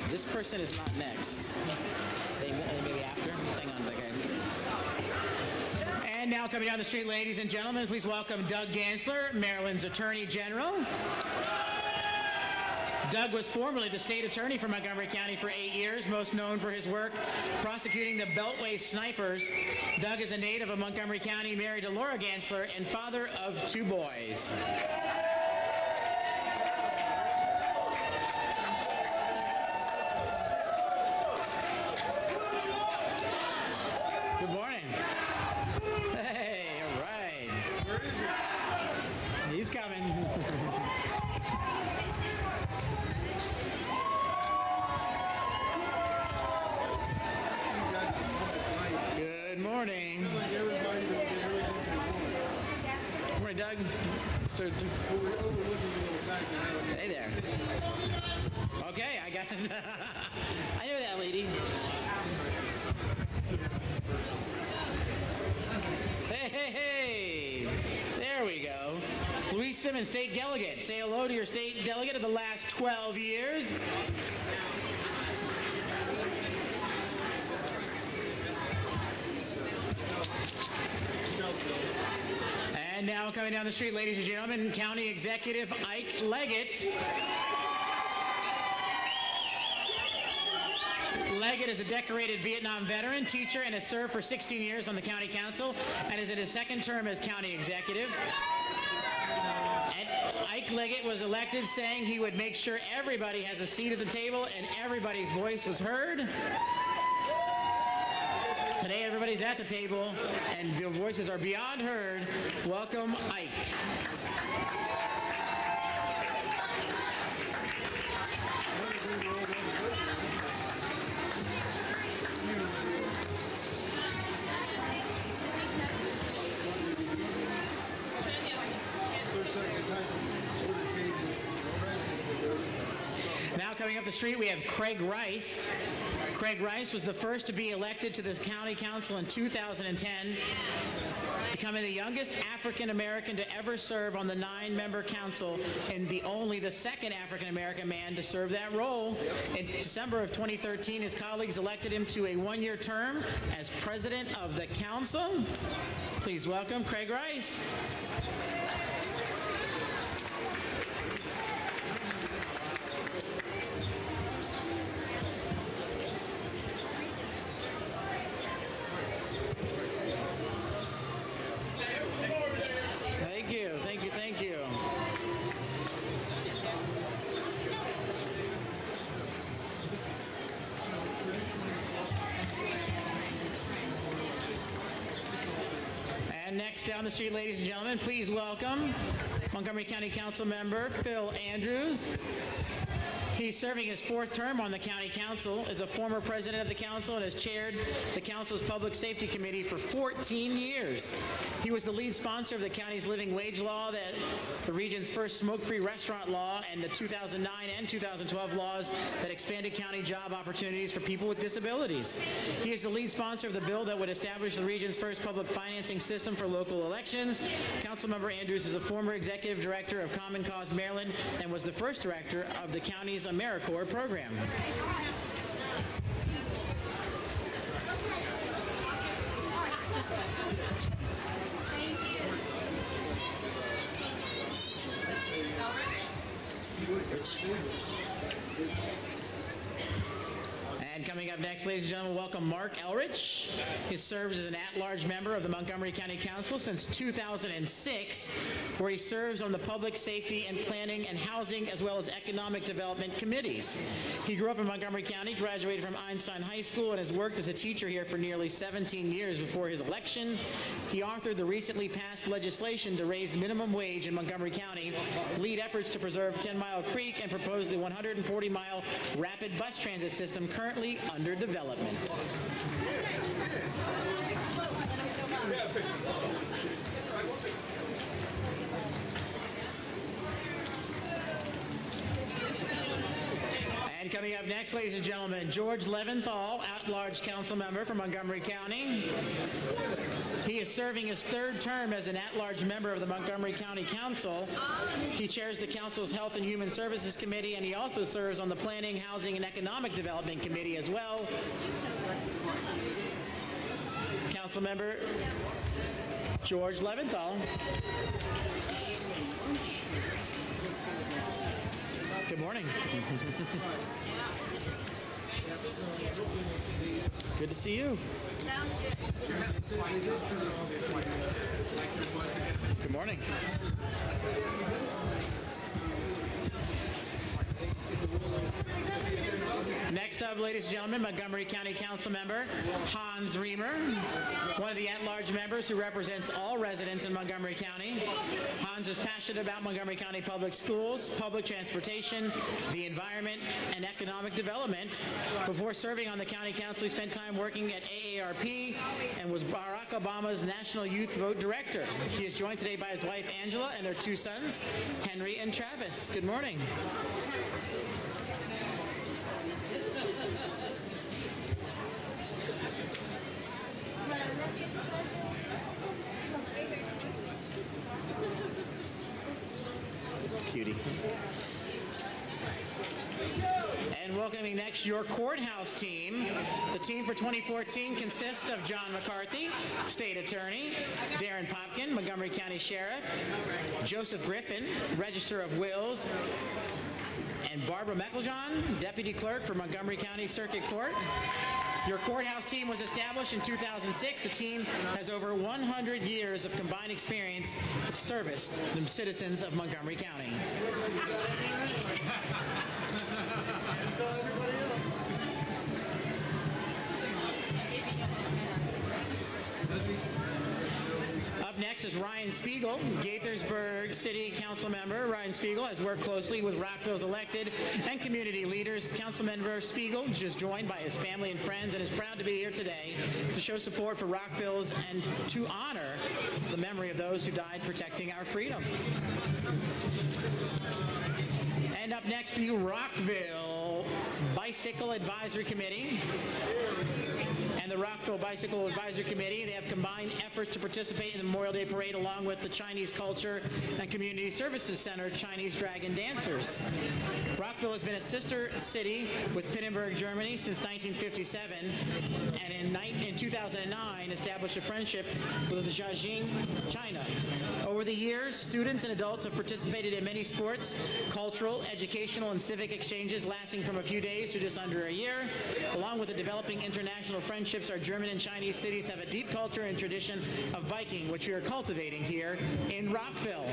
This person is not next. Maybe after. Just hang on. Okay. And now coming down the street, ladies and gentlemen, please welcome Doug Gansler, Maryland's Attorney General. Doug was formerly the state attorney for Montgomery County for 8 years, most known for his work prosecuting the Beltway snipers. Doug is a native of Montgomery County, married to Laura Gansler, and father of 2 boys. Good morning. Hey, all right. Where is he? He's coming. Good morning. Good morning, Doug. Hey there. Okay, I got it. I know that lady. Hey, there we go. Louise Simmons, state delegate. Say hello to your state delegate of the last 12 years. And now coming down the street, ladies and gentlemen, County Executive Ike Leggett. Leggett is a decorated Vietnam veteran, teacher, and has served for 16 years on the county council and is in his second term as county executive. And Ike Leggett was elected saying he would make sure everybody has a seat at the table and everybody's voice was heard. Today everybody's at the table and the voices are beyond heard. Welcome, Ike. Now coming up the street, we have Craig Rice. Craig Rice was the first to be elected to the county council in 2010, becoming the youngest African American to ever serve on the 9-member council and only the second African American man to serve that role. In December of 2013, his colleagues elected him to a 1-year term as president of the council. Please welcome Craig Rice. Thank you. Next down the street, ladies and gentlemen, please welcome Montgomery County Council member Phil Andrews. He's serving his 4th term on the County Council, is a former president of the council, and has chaired the council's Public Safety Committee for 14 years. He was the lead sponsor of the county's living wage law, the region's first smoke-free restaurant law, and the 2009 and 2012 laws that expanded county job opportunities for people with disabilities. He is the lead sponsor of the bill that would establish the region's first public financing system for local elections. Councilmember Andrews is a former executive director of Common Cause Maryland and was the first director of the county's AmeriCorps program. And coming up next, ladies and gentlemen, welcome Mark Elrich. He serves as an at-large member of the Montgomery County Council since 2006, where he serves on the Public Safety and Planning and Housing as well as Economic Development committees. He grew up in Montgomery County, graduated from Einstein High School, and has worked as a teacher here for nearly 17 years before his election. He authored the recently passed legislation to raise minimum wage in Montgomery County, lead efforts to preserve 10 Mile Creek, and propose the 140-mile rapid bus transit system currently under development. And coming up next, ladies and gentlemen, George Leventhal, at-large council member from Montgomery County. He is serving his 3rd term as an at-large member of the Montgomery County Council. He chairs the council's Health and Human Services Committee, and he also serves on the Planning, Housing, and Economic Development Committee as well. Council member George Leventhal. Good morning. Good to see you. Sounds good. Good morning. Next up, ladies and gentlemen, Montgomery County Council member Hans Reamer, one of the at-large members who represents all residents in Montgomery County. Hans is passionate about Montgomery County public schools, public transportation, the environment, and economic development. Before serving on the County Council, he spent time working at AARP and was Barack Obama's National Youth Vote Director. He is joined today by his wife, Angela, and their 2 sons, Henry and Travis. Good morning. Cutie. And welcoming next your courthouse team. The team for 2014 consists of John McCarthy, State Attorney, Darren Popkin, Montgomery County Sheriff, Joseph Griffin, Register of Wills, and Barbara Mecklejohn, Deputy Clerk for Montgomery County Circuit Court. Your courthouse team was established in 2006. The team has over 100 years of combined experience of service to the citizens of Montgomery County. So everybody else. Up next is Ryan Spiegel, Gaithersburg City Council member. Ryan Spiegel has worked closely with Rockville's elected and community leaders. Councilmember Spiegel is just joined by his family and friends and is proud to be here today to show support for Rockville's and to honor the memory of those who died protecting our freedom. And up next, the Rockville Bicycle Advisory Committee. And the Rockville Bicycle Advisory Committee, they have combined efforts to participate in the Memorial Day Parade along with the Chinese Culture and Community Services Center Chinese Dragon Dancers. Rockville has been a sister city with Pittenberg, Germany since 1957, and in 2009 established a friendship with Jiaxing, China. Over the years, students and adults have participated in many sports, cultural, educational, and civic exchanges lasting from a few days to just under a year. Along with the developing international friendships, our German and Chinese cities have a deep culture and tradition of biking, which we are cultivating here in Rockville.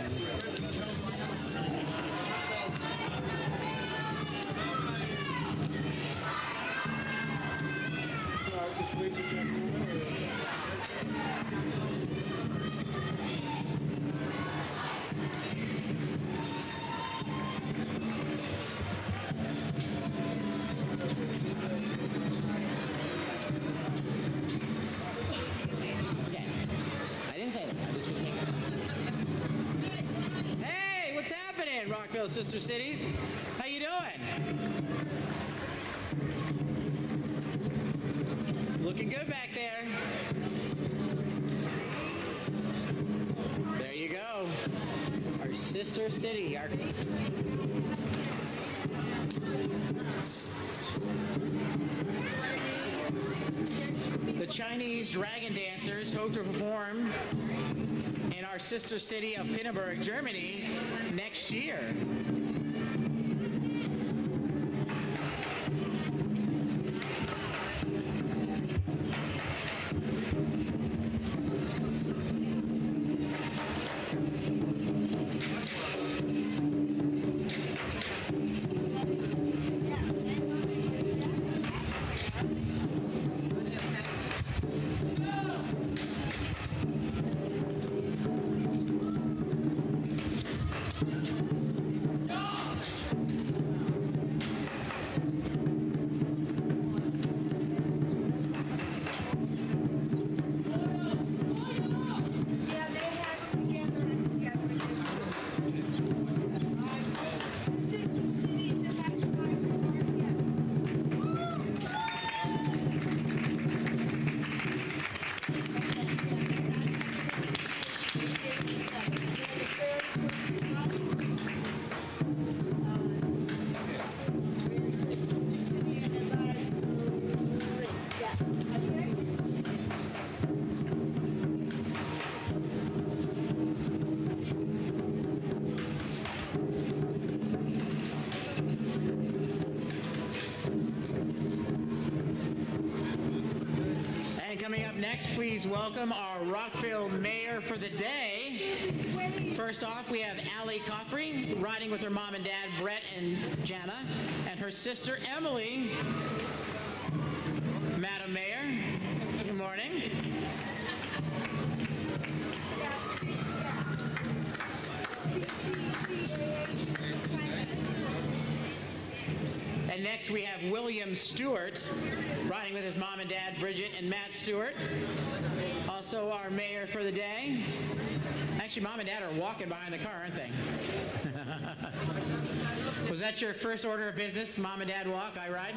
morning, Rockville Sister Cities. How you doing? Looking good back there. There you go. Our sister city. The Chinese dragon dancers hope to perform in our sister city of Pinneberg, Germany next year. Next, please welcome our Rockville Mayor for the day. First off, we have Allie Coffrey riding with her mom and dad, Brett and Jana, and her sister, Emily. Madam Mayor, good morning. And next we have William Stewart riding with his mom and dad, Bridget and Matt Stewart. Also our mayor for the day. Actually, mom and dad are walking behind the car, aren't they? Was that your first order of business? Mom and dad walk, I ride?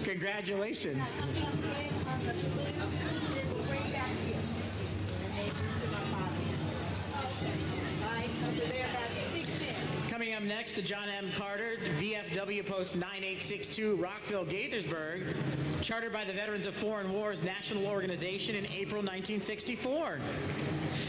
Congratulations. Coming up next, the John M. Carter, VFW Post 9862, Rockville, Gaithersburg, chartered by the Veterans of Foreign Wars National Organization in April 1964.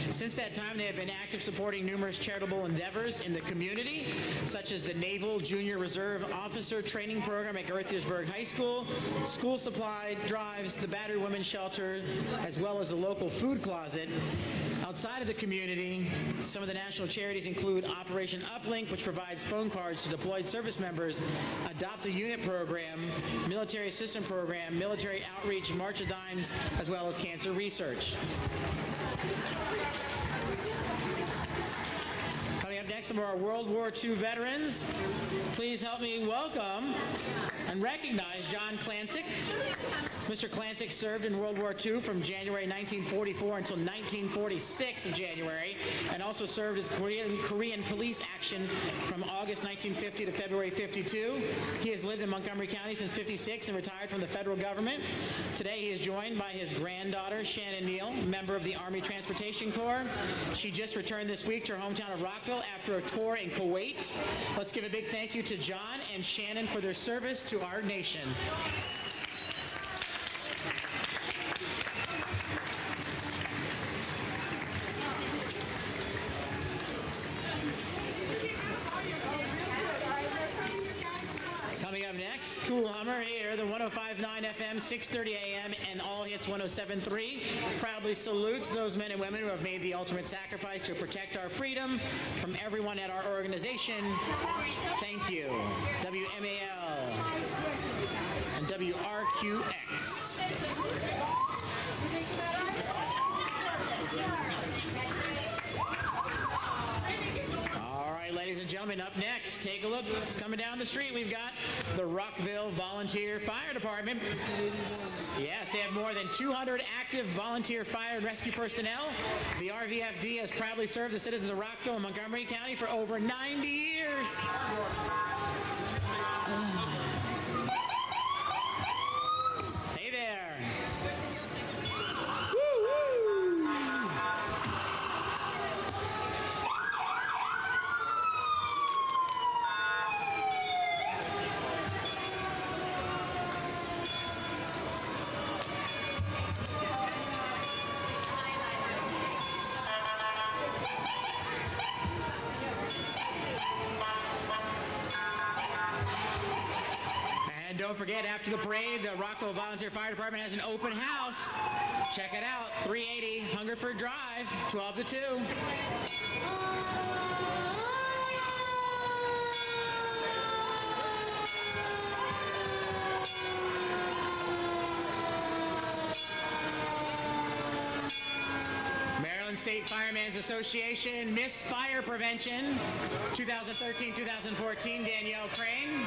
Since that time, they have been active supporting numerous charitable endeavors in the community, such as the Naval Junior Reserve Officer Training Program at Gaithersburg High School, school supply drives, the Battered Women's Shelter, as well as the local food closet. Outside of the community, some of the national charities include Operation Uplink, which provides phone cards to deployed service members, Adopt a Unit Program, Military Assistance Program, Military Outreach, March of Dimes, as well as cancer research. Coming up next, some of our World War II veterans. Please help me welcome and recognize John Klancik. Mr. Klancik served in World War II from January 1944 until 1946 of January, and also served as Korean police action from August 1950 to February 52. He has lived in Montgomery County since 56 and retired from the federal government. Today he is joined by his granddaughter, Shannon Neal, member of the Army Transportation Corps. She just returned this week to her hometown of Rockville after a tour in Kuwait. Let's give a big thank you to John and Shannon for their service to our nation. Coming up next, Cool Hummer here, the 105.9 FM, 6:30 a.m. and All Hits 107.3 proudly salutes those men and women who have made the ultimate sacrifice to protect our freedom. From everyone at our organization, thank you. WMAL and WRQX. All right, ladies and gentlemen. gentlemen, up next, take a look. It's coming down the street. We've got the Rockville Volunteer Fire Department. Yes, they have more than 200 active volunteer fire and rescue personnel. The RVFD has proudly served the citizens of Rockville and Montgomery County for over 90 years. Hey there. Woo-woo. And don't forget, after the parade, the Rockville Volunteer Fire Department has an open house. Check it out, 380 Hungerford Drive, 12 to 2. Maryland State Firemen's Association Miss Fire Prevention 2013-2014, Danielle Crane.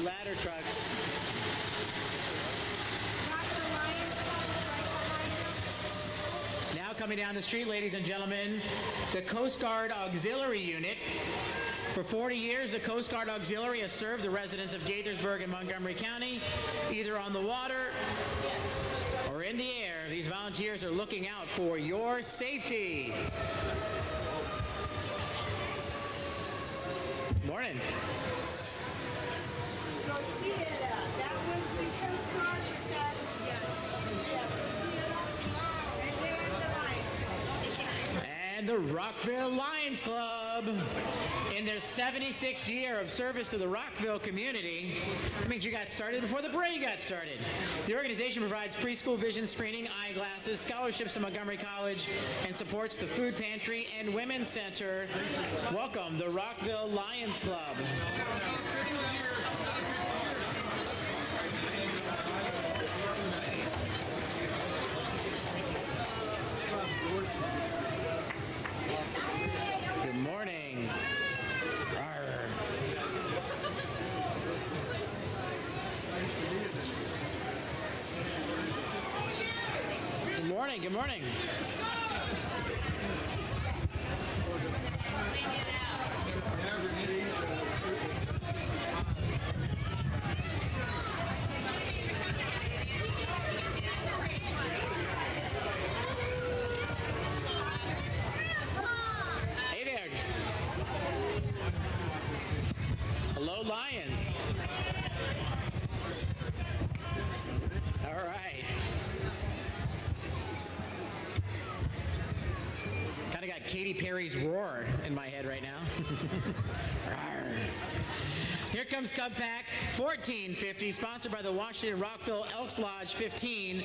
Ladder trucks. Now coming down the street, ladies and gentlemen, the Coast Guard Auxiliary Unit. For 40 years, the Coast Guard Auxiliary has served the residents of Gaithersburg and Montgomery County, either on the water or in the air. These volunteers are looking out for your safety. Morning. That was the Coast Guard that, yes. And the Rockville Lions Club. In their 76th year of service to the Rockville community, that means you got started before the parade got started. The organization provides preschool vision screening, eyeglasses, scholarships to Montgomery College, and supports the food pantry and women's center. Welcome, the Rockville Lions Club. morning. Good morning. Hey there. Hello, Lions. All right. Kind of got Katy Perry's roar in my head right now. Here comes Cub Pack 1450, sponsored by the Washington Rockville Elks Lodge 15.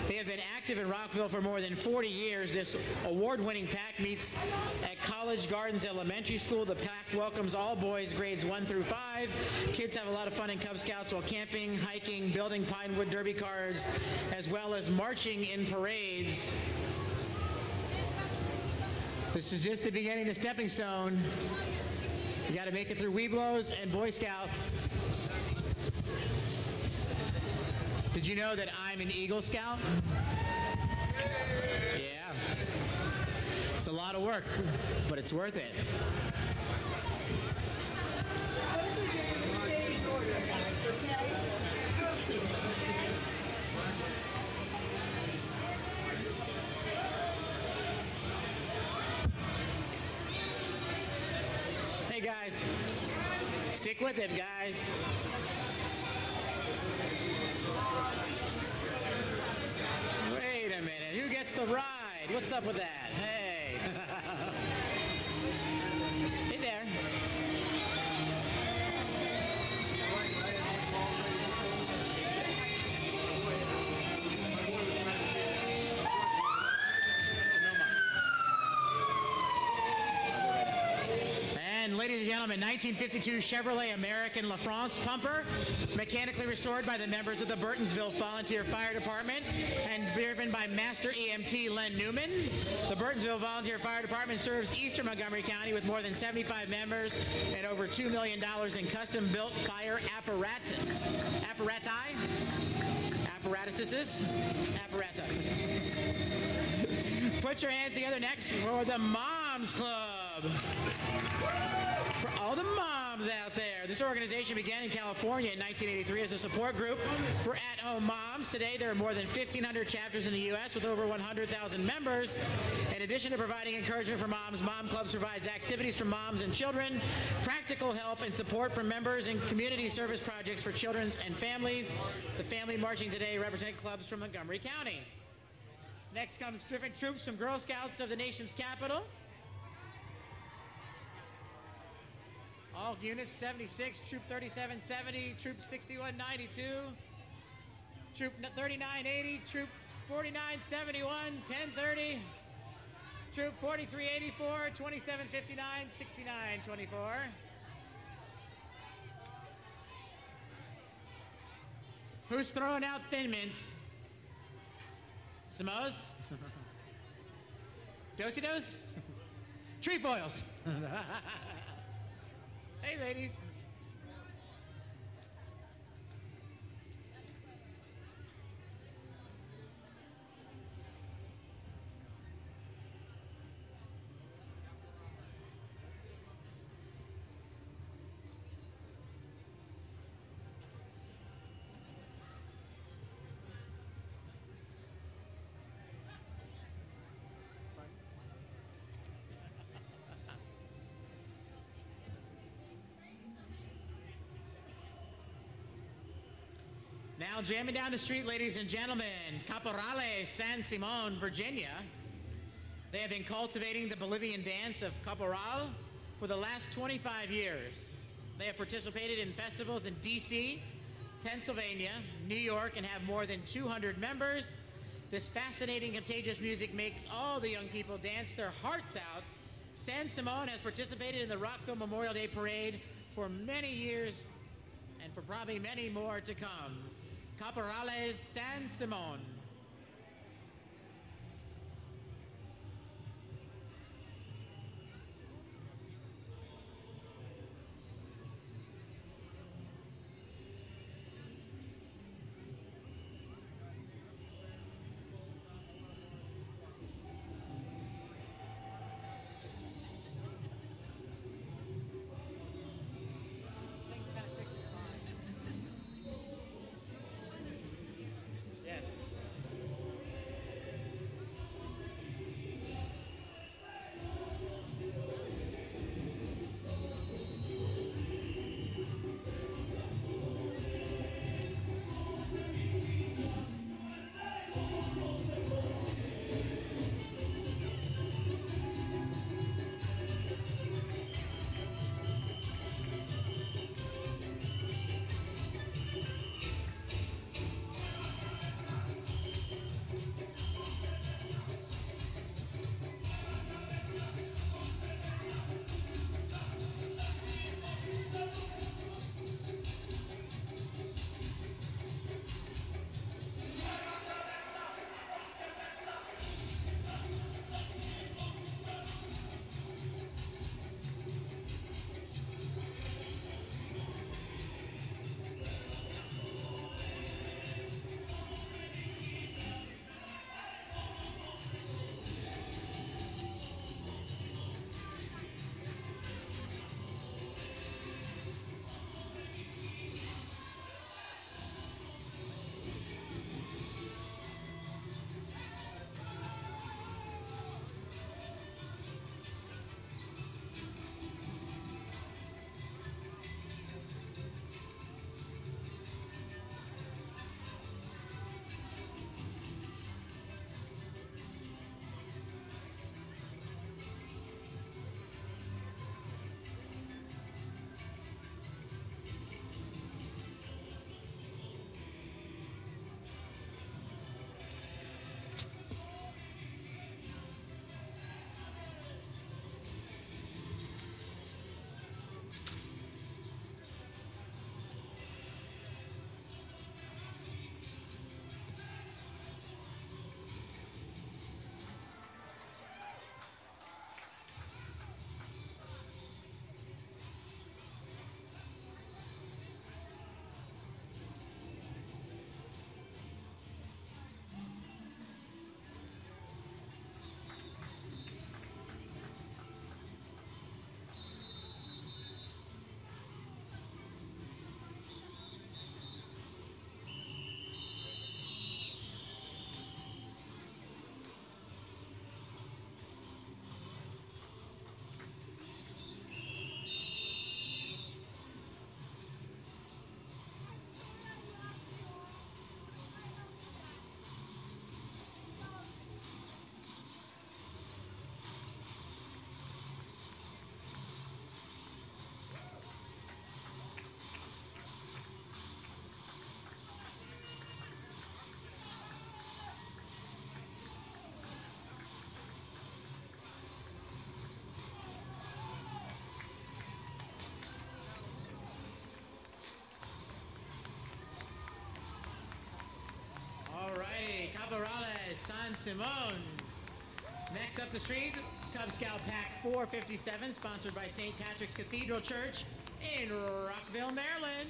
They have been active in Rockville for more than 40 years. This award-winning pack meets at College Gardens Elementary School. The pack welcomes all boys grades 1 through 5. Kids have a lot of fun in Cub Scouts while camping, hiking, building pine wood derby cards, as well as marching in parades. This is just the beginning, the stepping stone. You got to make it through Weeblos and Boy Scouts. Did you know that I'm an Eagle Scout? Yeah. It's a lot of work, but it's worth it. Hey guys, stick with it, guys. Wait a minute, who gets the ride? What's up with that? Hey. Hey there. Ladies and gentlemen, 1952 Chevrolet American La France pumper, mechanically restored by the members of the Burtonsville Volunteer Fire Department and driven by Master EMT Len Newman. The Burtonsville Volunteer Fire Department serves eastern Montgomery County with more than 75 members and over $2 million in custom-built fire apparatuses. Put your hands together next for the Moms Club. For all the moms out there, this organization began in California in 1983 as a support group for at-home moms. Today, there are more than 1,500 chapters in the U.S. with over 100,000 members. In addition to providing encouragement for moms, Mom Clubs provides activities for moms and children, practical help and support from members, and community service projects for children and families. The family marching today represent clubs from Montgomery County. Next comes different troops from Girl Scouts of the nation's capital. All units 76, Troop 3770, Troop 6192, Troop 3980, Troop 4971, 1030, Troop 4384, 2759, 6924. Who's throwing out Thin Mints? Samoas? Do-si-dos? Trefoils. Hey, ladies. Now jamming down the street, ladies and gentlemen, Caporale San Simon, Virginia. They have been cultivating the Bolivian dance of Caporal for the last 25 years. They have participated in festivals in D.C., Pennsylvania, New York, and have more than 200 members. This fascinating, contagious music makes all the young people dance their hearts out. San Simon has participated in the Rockville Memorial Day Parade for many years and for probably many more to come. Caporales San Simon. San Simon. Next up the street, Cub Scout Pack 457, sponsored by St. Patrick's Cathedral Church in Rockville, Maryland.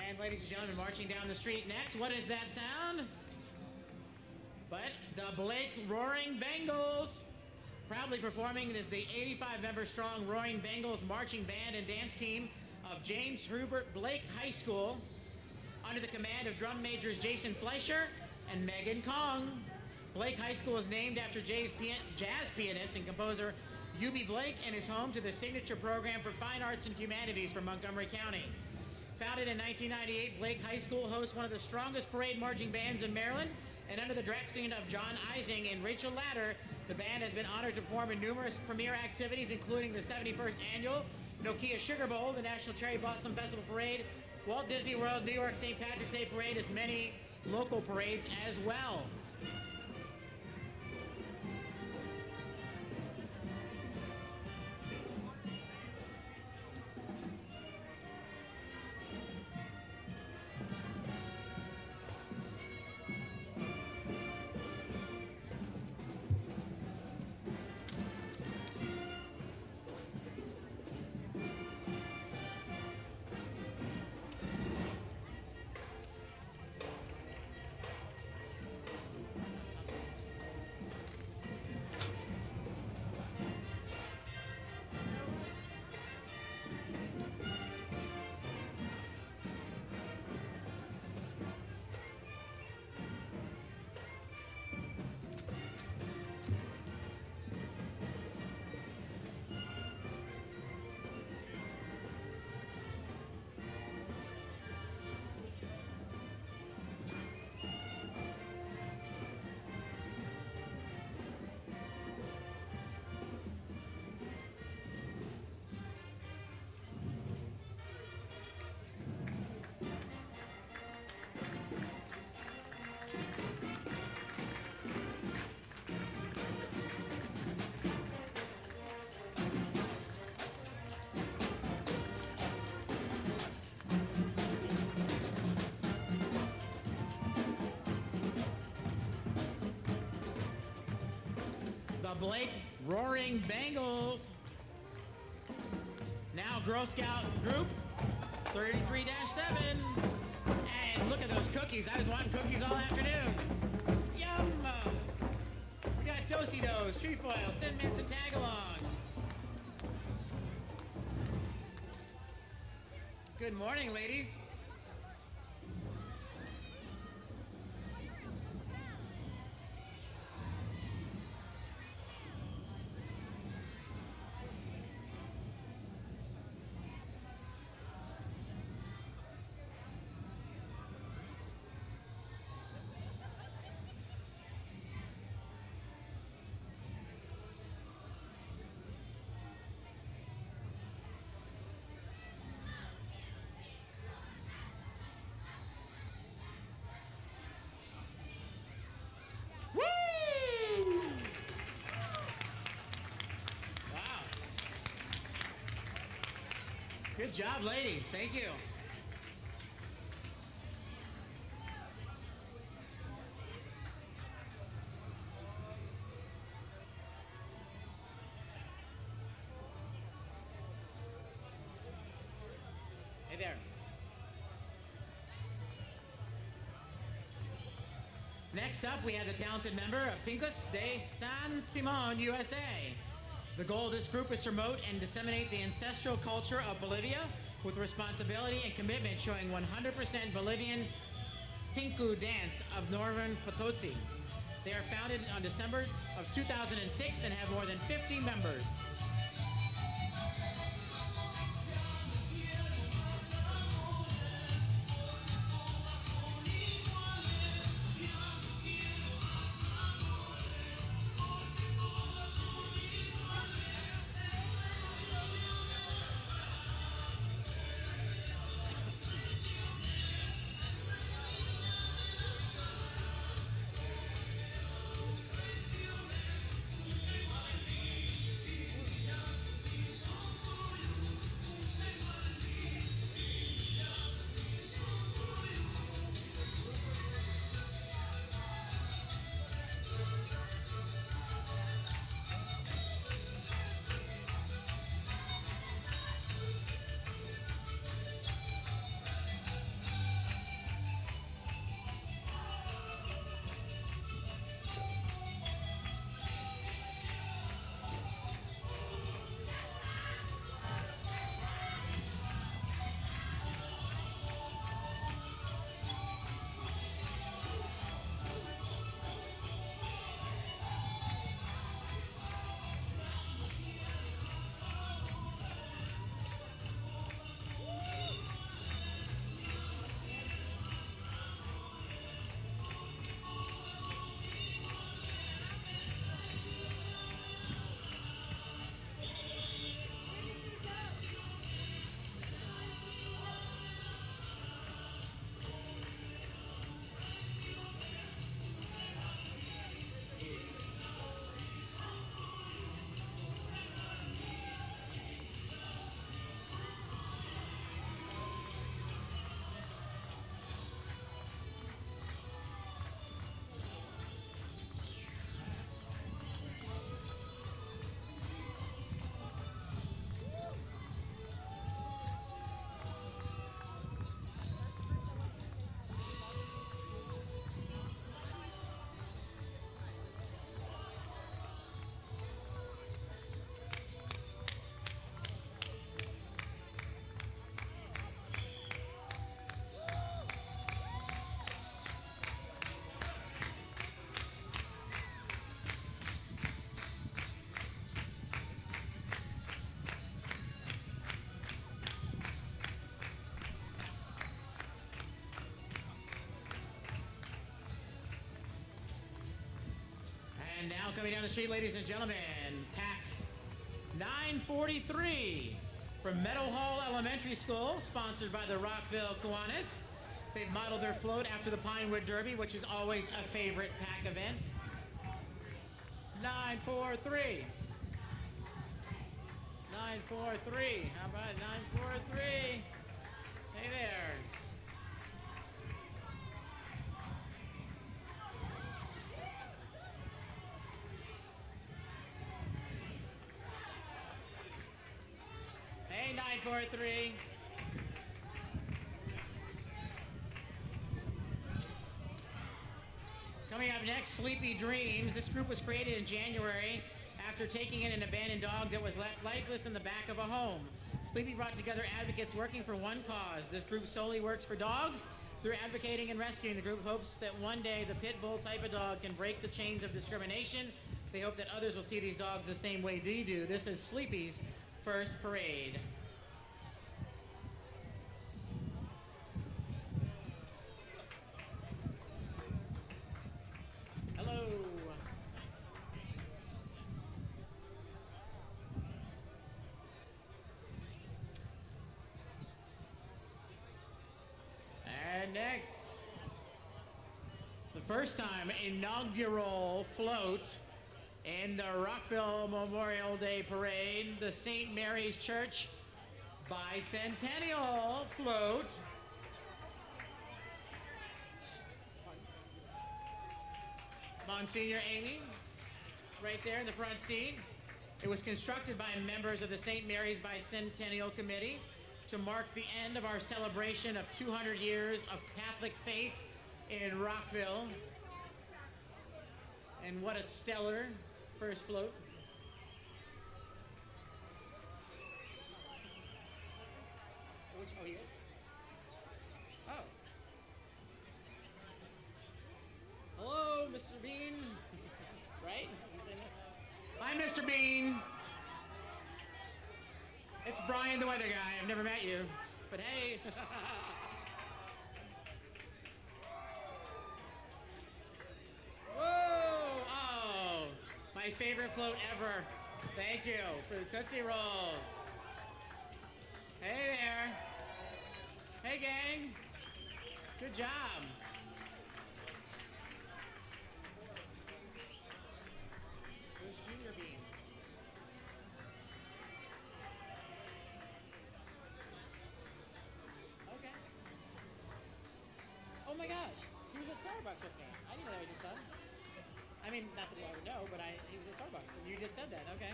And ladies and gentlemen, marching down the street next, what is that sound? But the Blake Roaring Bengals. Proudly performing is the 85-member strong Roaring Bengals marching band and dance team of James Hubert Blake High School under the command of drum majors Jason Fleischer and Megan Kong. Blake High School is named after jazz pianist and composer U.B. Blake and is home to the signature program for fine arts and humanities from Montgomery County. Founded in 1998, Blake High School hosts one of the strongest parade marching bands in Maryland, and under the direction of John Ising and Rachel Latter, the band has been honored to perform in numerous premier activities, including the 71st Annual Nokia Sugar Bowl, the National Cherry Blossom Festival Parade, Walt Disney World, New York St. Patrick's Day Parade, as many local parades as well. The Blake Roaring Bengals. Now Girl Scout Group 33-7. And look at those cookies. I was wanting cookies all afternoon. Yum! We got Do-si-dos, trefoils, thin mints, and tagalongs. Good morning, ladies. Good job, ladies. Thank you. Hey there. Next up, we have the talented member of Tincos de San Simon, USA. The goal of this group is to promote and disseminate the ancestral culture of Bolivia with responsibility and commitment, showing 100% Bolivian Tinku dance of Northern Potosi. They are founded on December of 2006 and have more than 50 members. And now coming down the street, ladies and gentlemen, pack 943 from Meadow Hall Elementary School, sponsored by the Rockville Kiwanis. They've modeled their float after the Pinewood Derby, which is always a favorite pack event. 943. 943. How about it? 943? Hey there. Hey, 943. Coming up next, Sleepy Dreams. This group was created in January after taking in an abandoned dog that was left lifeless in the back of a home. Sleepy brought together advocates working for one cause. This group solely works for dogs. Through advocating and rescuing, the group hopes that one day the pit bull type of dog can break the chains of discrimination. They hope that others will see these dogs the same way they do. This is Sleepy's first parade. Hello. And next, the first time inaugural float in the Rockville Memorial Day Parade, the St. Mary's Church Bicentennial Float. Monsignor Amy, right there in the front seat. It was constructed by members of the St. Mary's Bicentennial Committee to mark the end of our celebration of 200 years of Catholic faith in Rockville. And what a stellar first float. Oh, he is? Oh. Hello, Mr. Bean. Right? Hi, Mr. Bean. It's Brian, the weather guy. I've never met you, but hey. Whoa! Oh, my favorite float ever. Thank you for the Tootsie Rolls. Hey there. Hey, gang. Good job. Where's Junior Bean? Okay. Oh my gosh, he was at Starbucks with me. I didn't know that was your son. I mean, not that I would know, but he was at Starbucks. And you just said that, okay.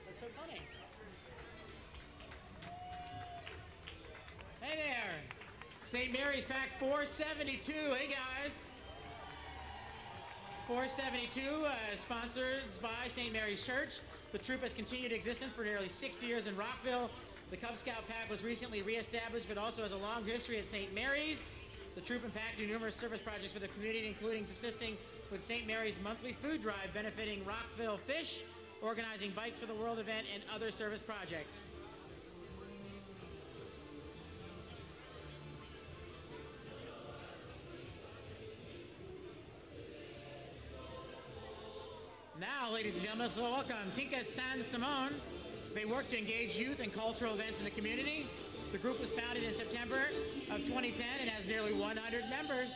That's so funny. Hey there. St. Mary's Pack 472. Hey guys. 472, sponsored by St. Mary's Church. The troop has continued existence for nearly 60 years in Rockville. The Cub Scout Pack was recently reestablished, but also has a long history at St. Mary's. The troop and pack do numerous service projects for the community, including assisting with St. Mary's monthly food drive, benefiting Rockville Fish, organizing Bikes for the World event, and other service projects. Now, ladies and gentlemen, let's welcome Tinka San Simone. They work to engage youth in cultural events in the community. The group was founded in September of 2010 and has nearly 100 members.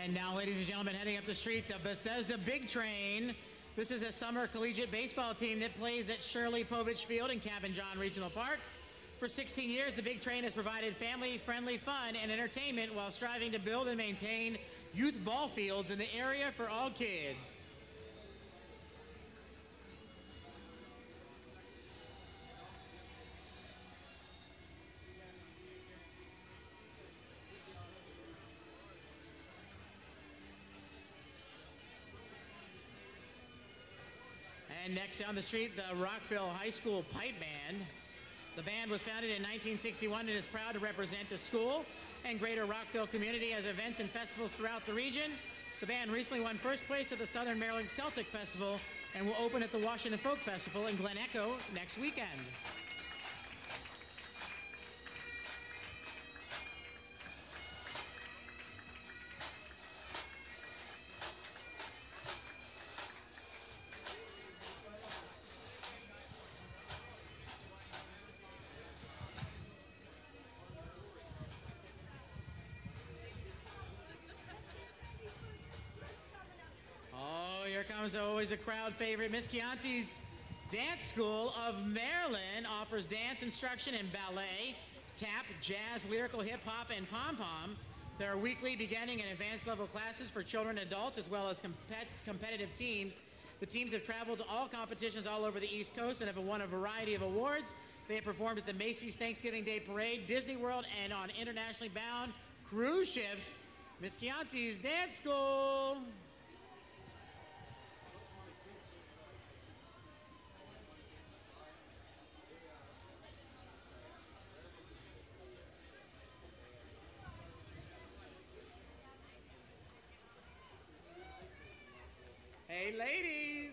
And now, ladies and gentlemen, heading up the street, the Bethesda Big Train. This is a summer collegiate baseball team that plays at Shirley Povich Field in Cabin John Regional Park. For 16 years, the Big Train has provided family-friendly fun and entertainment while striving to build and maintain youth ball fields in the area for all kids. And next down the street, the Rockville High School Pipe Band. The band was founded in 1961 and is proud to represent the school and greater Rockville community as events and festivals throughout the region. The band recently won first place at the Southern Maryland Celtic Festival and will open at the Washington Folk Festival in Glen Echo next weekend. Here comes always a crowd favorite. Miss Chianti's Dance School of Maryland offers dance instruction in ballet, tap, jazz, lyrical hip-hop, and pom-pom. There are weekly beginning and advanced level classes for children and adults, as well as competitive teams. The teams have traveled to all competitions all over the East Coast and have won a variety of awards. They have performed at the Macy's Thanksgiving Day Parade, Disney World, and on internationally bound cruise ships. Miss Chianti's Dance School. Hey, ladies.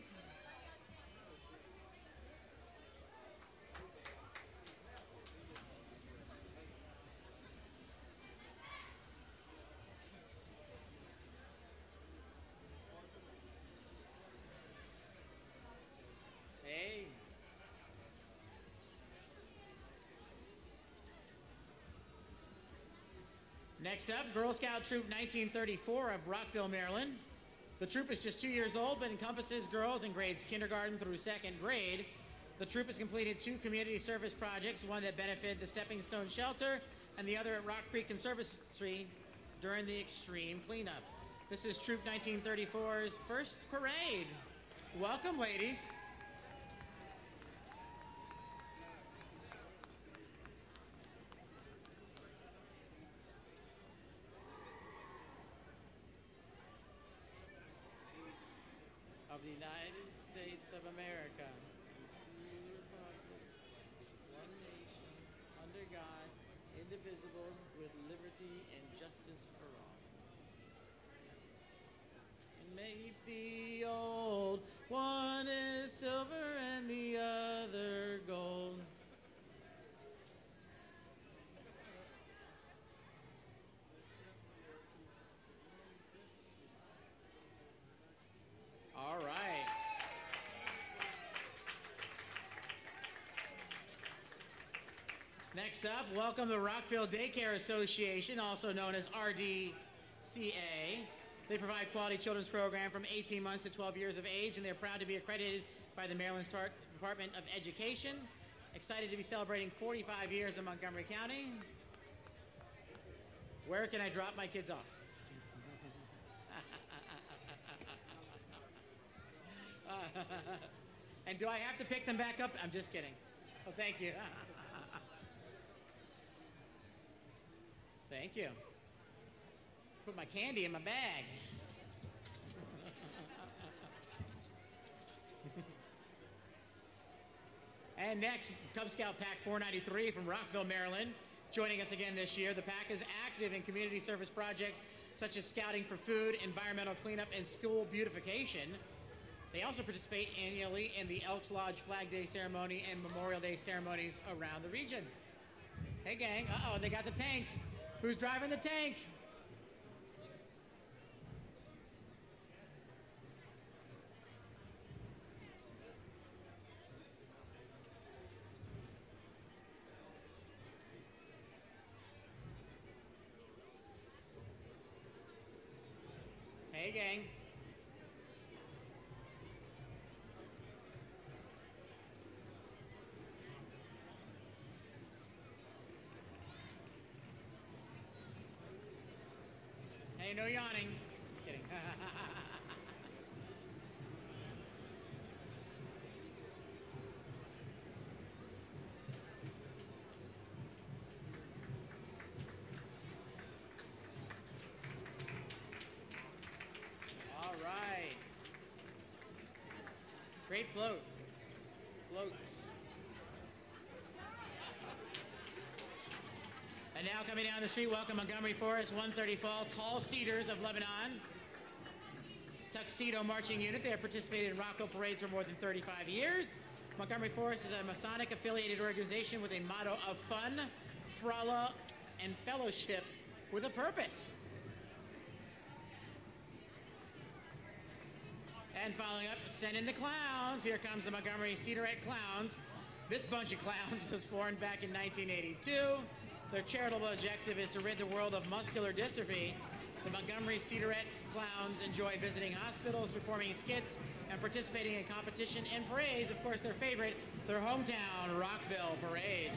Hey. Next up, Girl Scout Troop 1934 of Rockville, Maryland. The troop is just 2 years old, but encompasses girls in grades kindergarten through second grade. The troop has completed 2 community service projects, one that benefited the Stepping Stone Shelter and the other at Rock Creek Conservancy during the extreme cleanup. This is Troop 1934's first parade. Welcome, ladies. Of the United States of America, to the republic, one nation, under God, indivisible, with liberty and justice for all. And make the old, one is silver and the other gold. All right. Next up, welcome the Rockville Daycare Association, also known as RDCA. They provide quality children's program from 18 months to 12 years of age, and they're proud to be accredited by the Maryland Department of Education. Excited to be celebrating 45 years in Montgomery County. Where can I drop my kids off? And do I have to pick them back up? I'm just kidding. Oh, thank you. Thank you. Put my candy in my bag. And next, Cub Scout Pack 493 from Rockville, Maryland. Joining us again this year, the pack is active in community service projects such as scouting for food, environmental cleanup, and school beautification. They also participate annually in the Elks Lodge Flag Day ceremony and Memorial Day ceremonies around the region. Hey, gang. Uh-oh, they got the tank. Who's driving the tank? Hey, gang. Hey, no yawning. Just kidding. All right. Great float. Floats. And now coming down the street, welcome Montgomery Forest 130 Fall Tall Cedars of Lebanon. Tuxedo Marching Unit. They have participated in Rockville parades for more than 35 years. Montgomery Forest is a Masonic affiliated organization with a motto of fun, frolic, and fellowship with a purpose. And following up, send in the clowns. Here comes the Montgomery Cedarette Clowns. This bunch of clowns was formed back in 1982. Their charitable objective is to rid the world of muscular dystrophy. The Montgomery Cedarette Clowns enjoy visiting hospitals, performing skits, and participating in competition and parades. Of course, their favorite, their hometown Rockville Parade.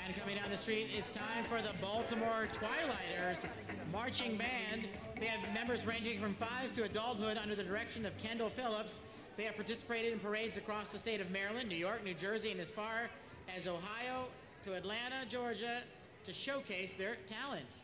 And coming down the street, it's time for the Baltimore Twilighters Marching Band. They have members ranging from 5 to adulthood under the direction of Kendall Phillips. They have participated in parades across the state of Maryland, New York, New Jersey, and as far as Ohio to Atlanta, Georgia, to showcase their talent.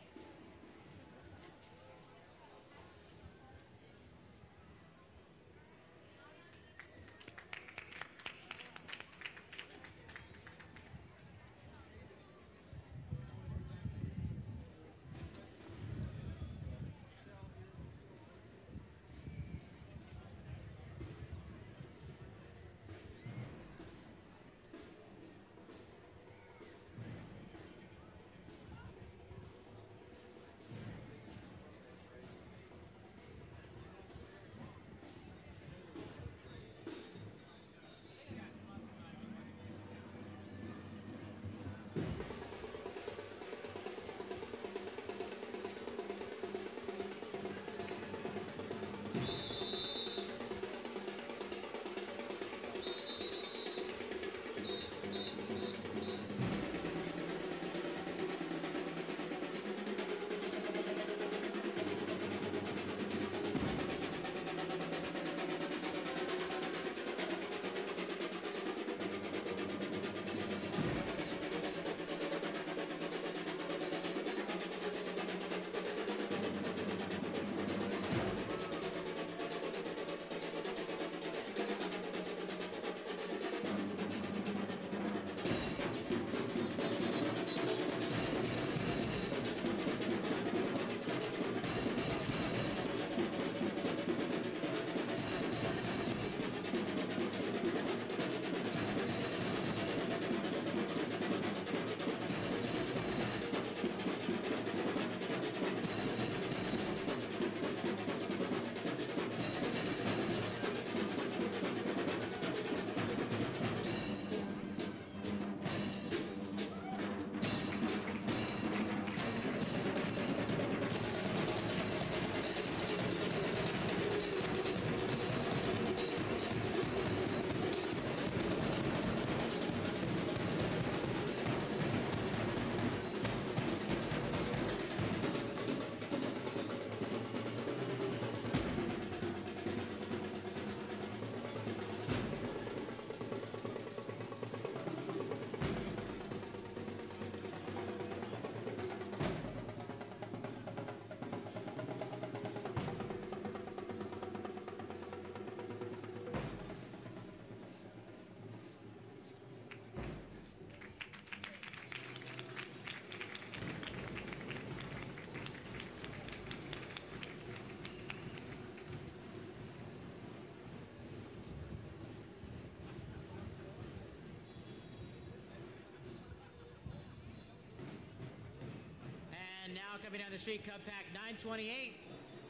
And now coming down the street, Cub Pack 928,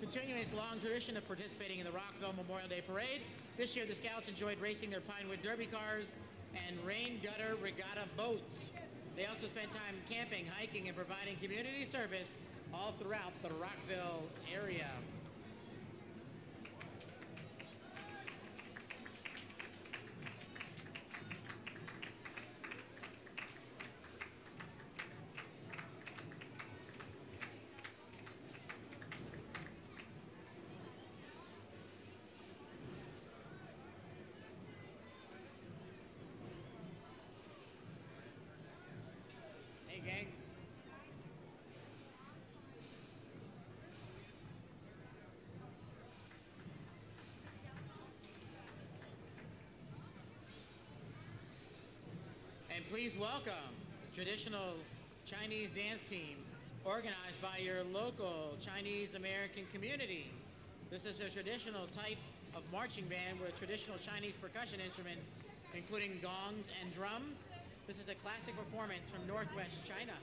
continuing its long tradition of participating in the Rockville Memorial Day Parade. This year, the Scouts enjoyed racing their Pinewood Derby cars and rain gutter regatta boats. They also spent time camping, hiking, and providing community service all throughout the Rockville area. Hey, gang. And please welcome the traditional Chinese dance team organized by your local Chinese American community. This is a traditional type of marching band with traditional Chinese percussion instruments, including gongs and drums. This is a classic performance from Northwest China.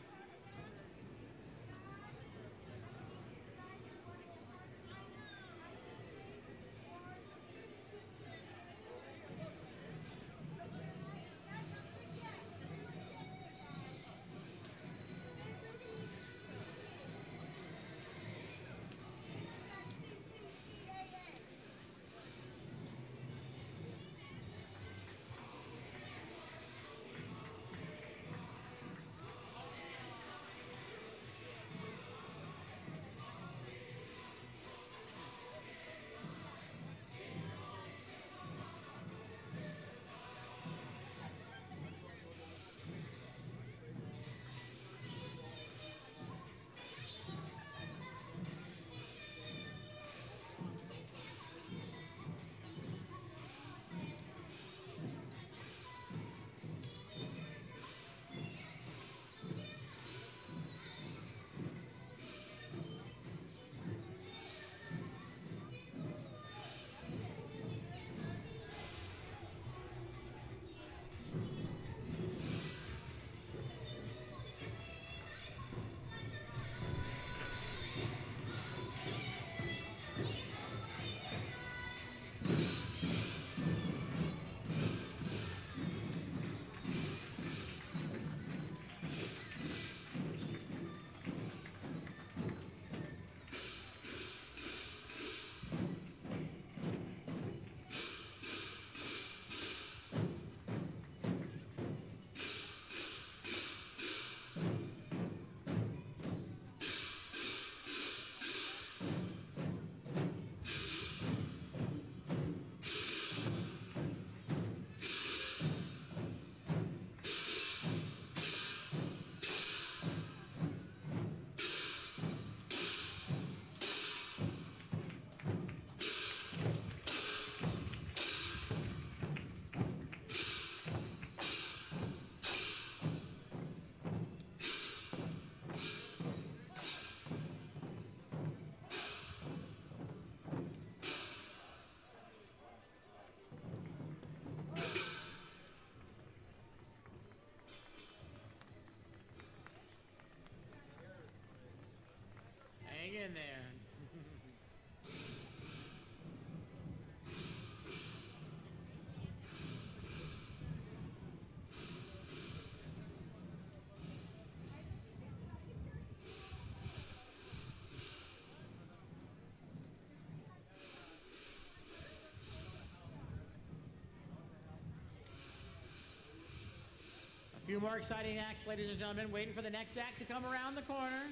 Hang in there. A few more exciting acts, ladies and gentlemen, waiting for the next act to come around the corner.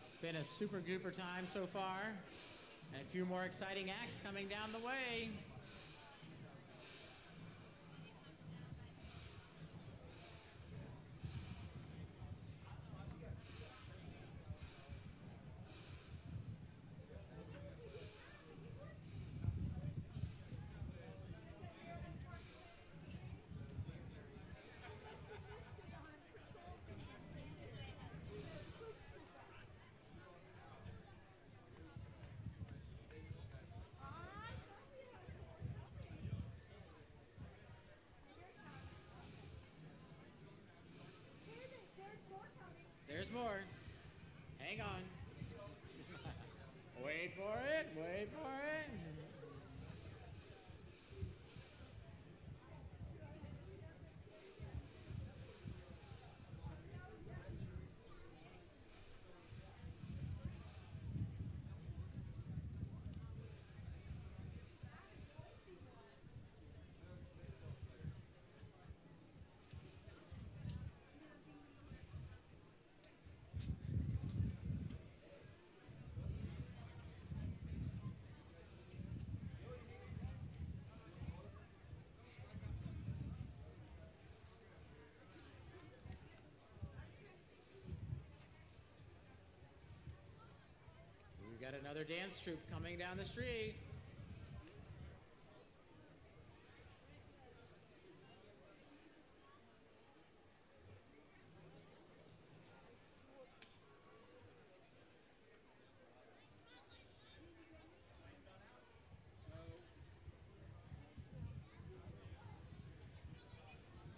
It's been a super duper time so far, and a few more exciting acts coming down the way. Hang on. Wait for it, wait for it. We've got another dance troupe coming down the street.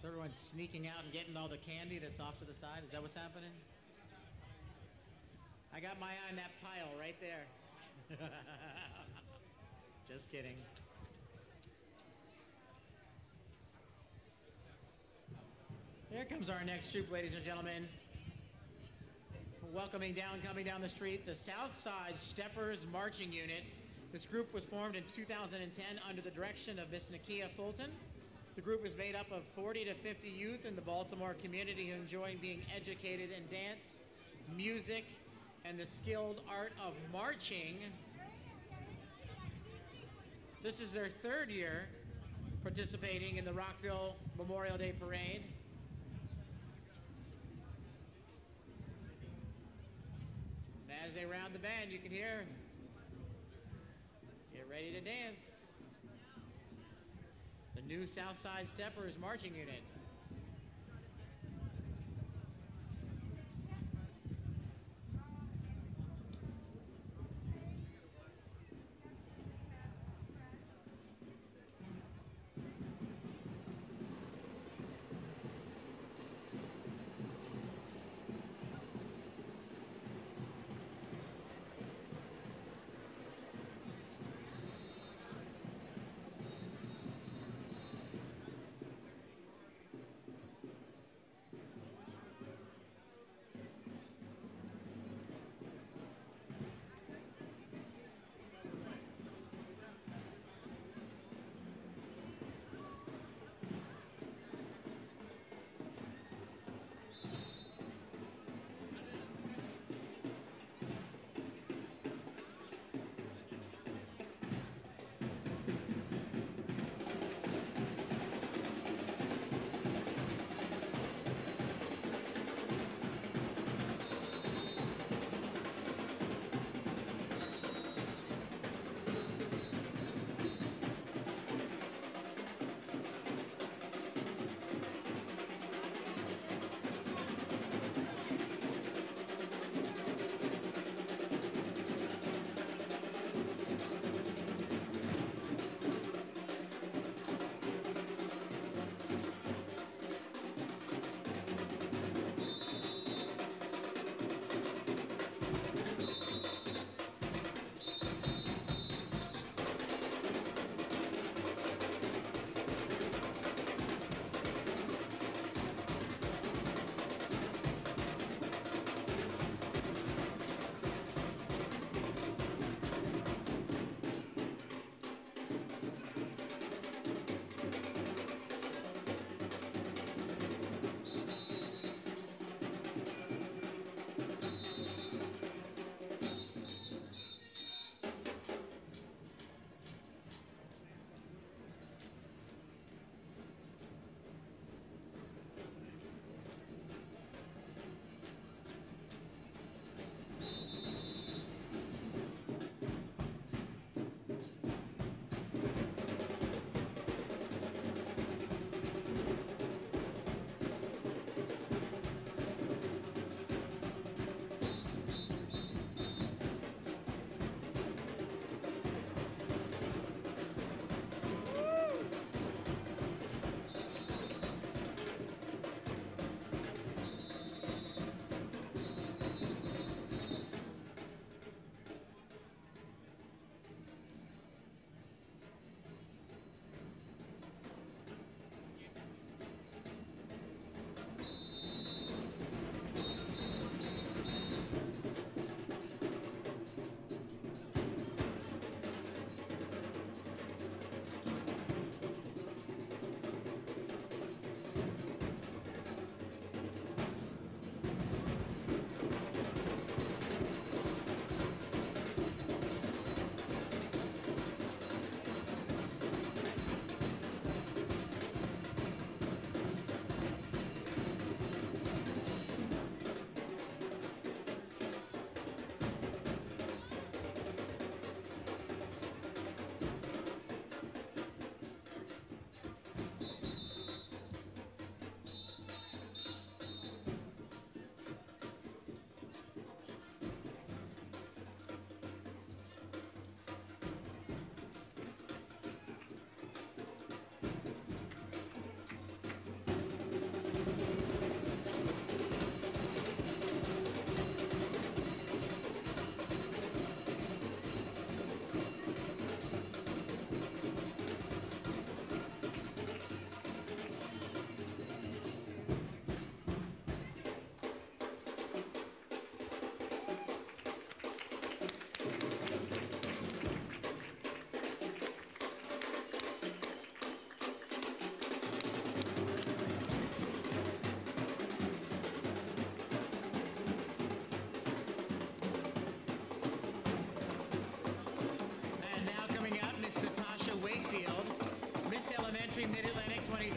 So everyone's sneaking out and getting all the candy that's off to the side? Is that what's happening? I got my eye on that pile right there. Just kidding. Here comes our next troop, ladies and gentlemen. Coming down the street, the Southside Steppers Marching Unit. This group was formed in 2010 under the direction of Miss Nakia Fulton. The group is made up of 40 to 50 youth in the Baltimore community who enjoy being educated in dance, music, and the skilled art of marching. This is their third year participating in the Rockville Memorial Day Parade. And as they round the bend, you can hear, get ready to dance. The new Southside Steppers Marching Unit.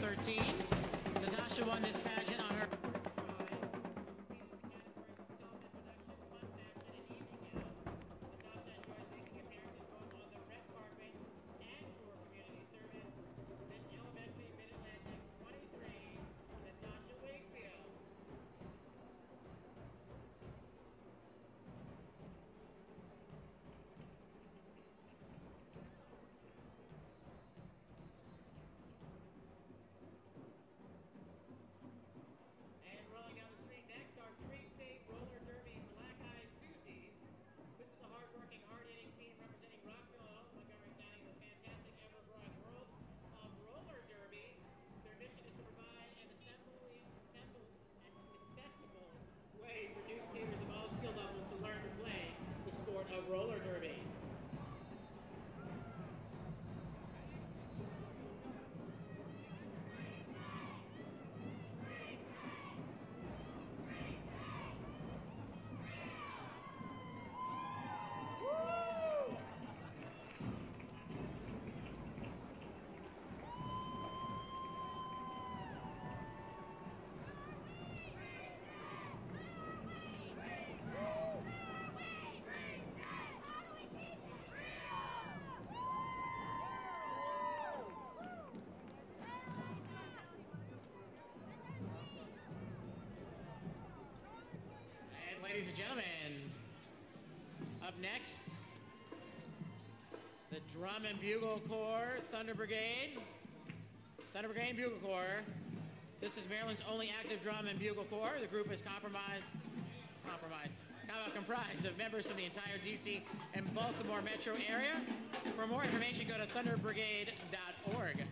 2013. Natasha won this pageant on her hard-hitting team representing Rockville, Montgomery County, the fantastic ever-growing world of roller derby. Their mission is to provide an accessible way for new skaters of all skill levels to learn to play the sport of roller derby. Ladies and gentlemen, up next, the Drum and Bugle Corps, Thunder Brigade. Thunder Brigade and Bugle Corps. This is Maryland's only active drum and bugle corps. The group is comprised of members from the entire DC and Baltimore metro area. For more information, go to thunderbrigade.org.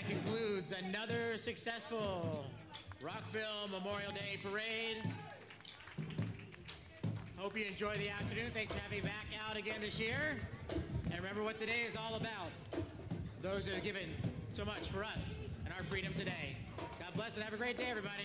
That concludes another successful Rockville Memorial Day Parade. Hope you enjoy the afternoon. Thanks for having me back out again this year. And remember what today is all about. Those that have given so much for us and our freedom today. God bless and have a great day, everybody.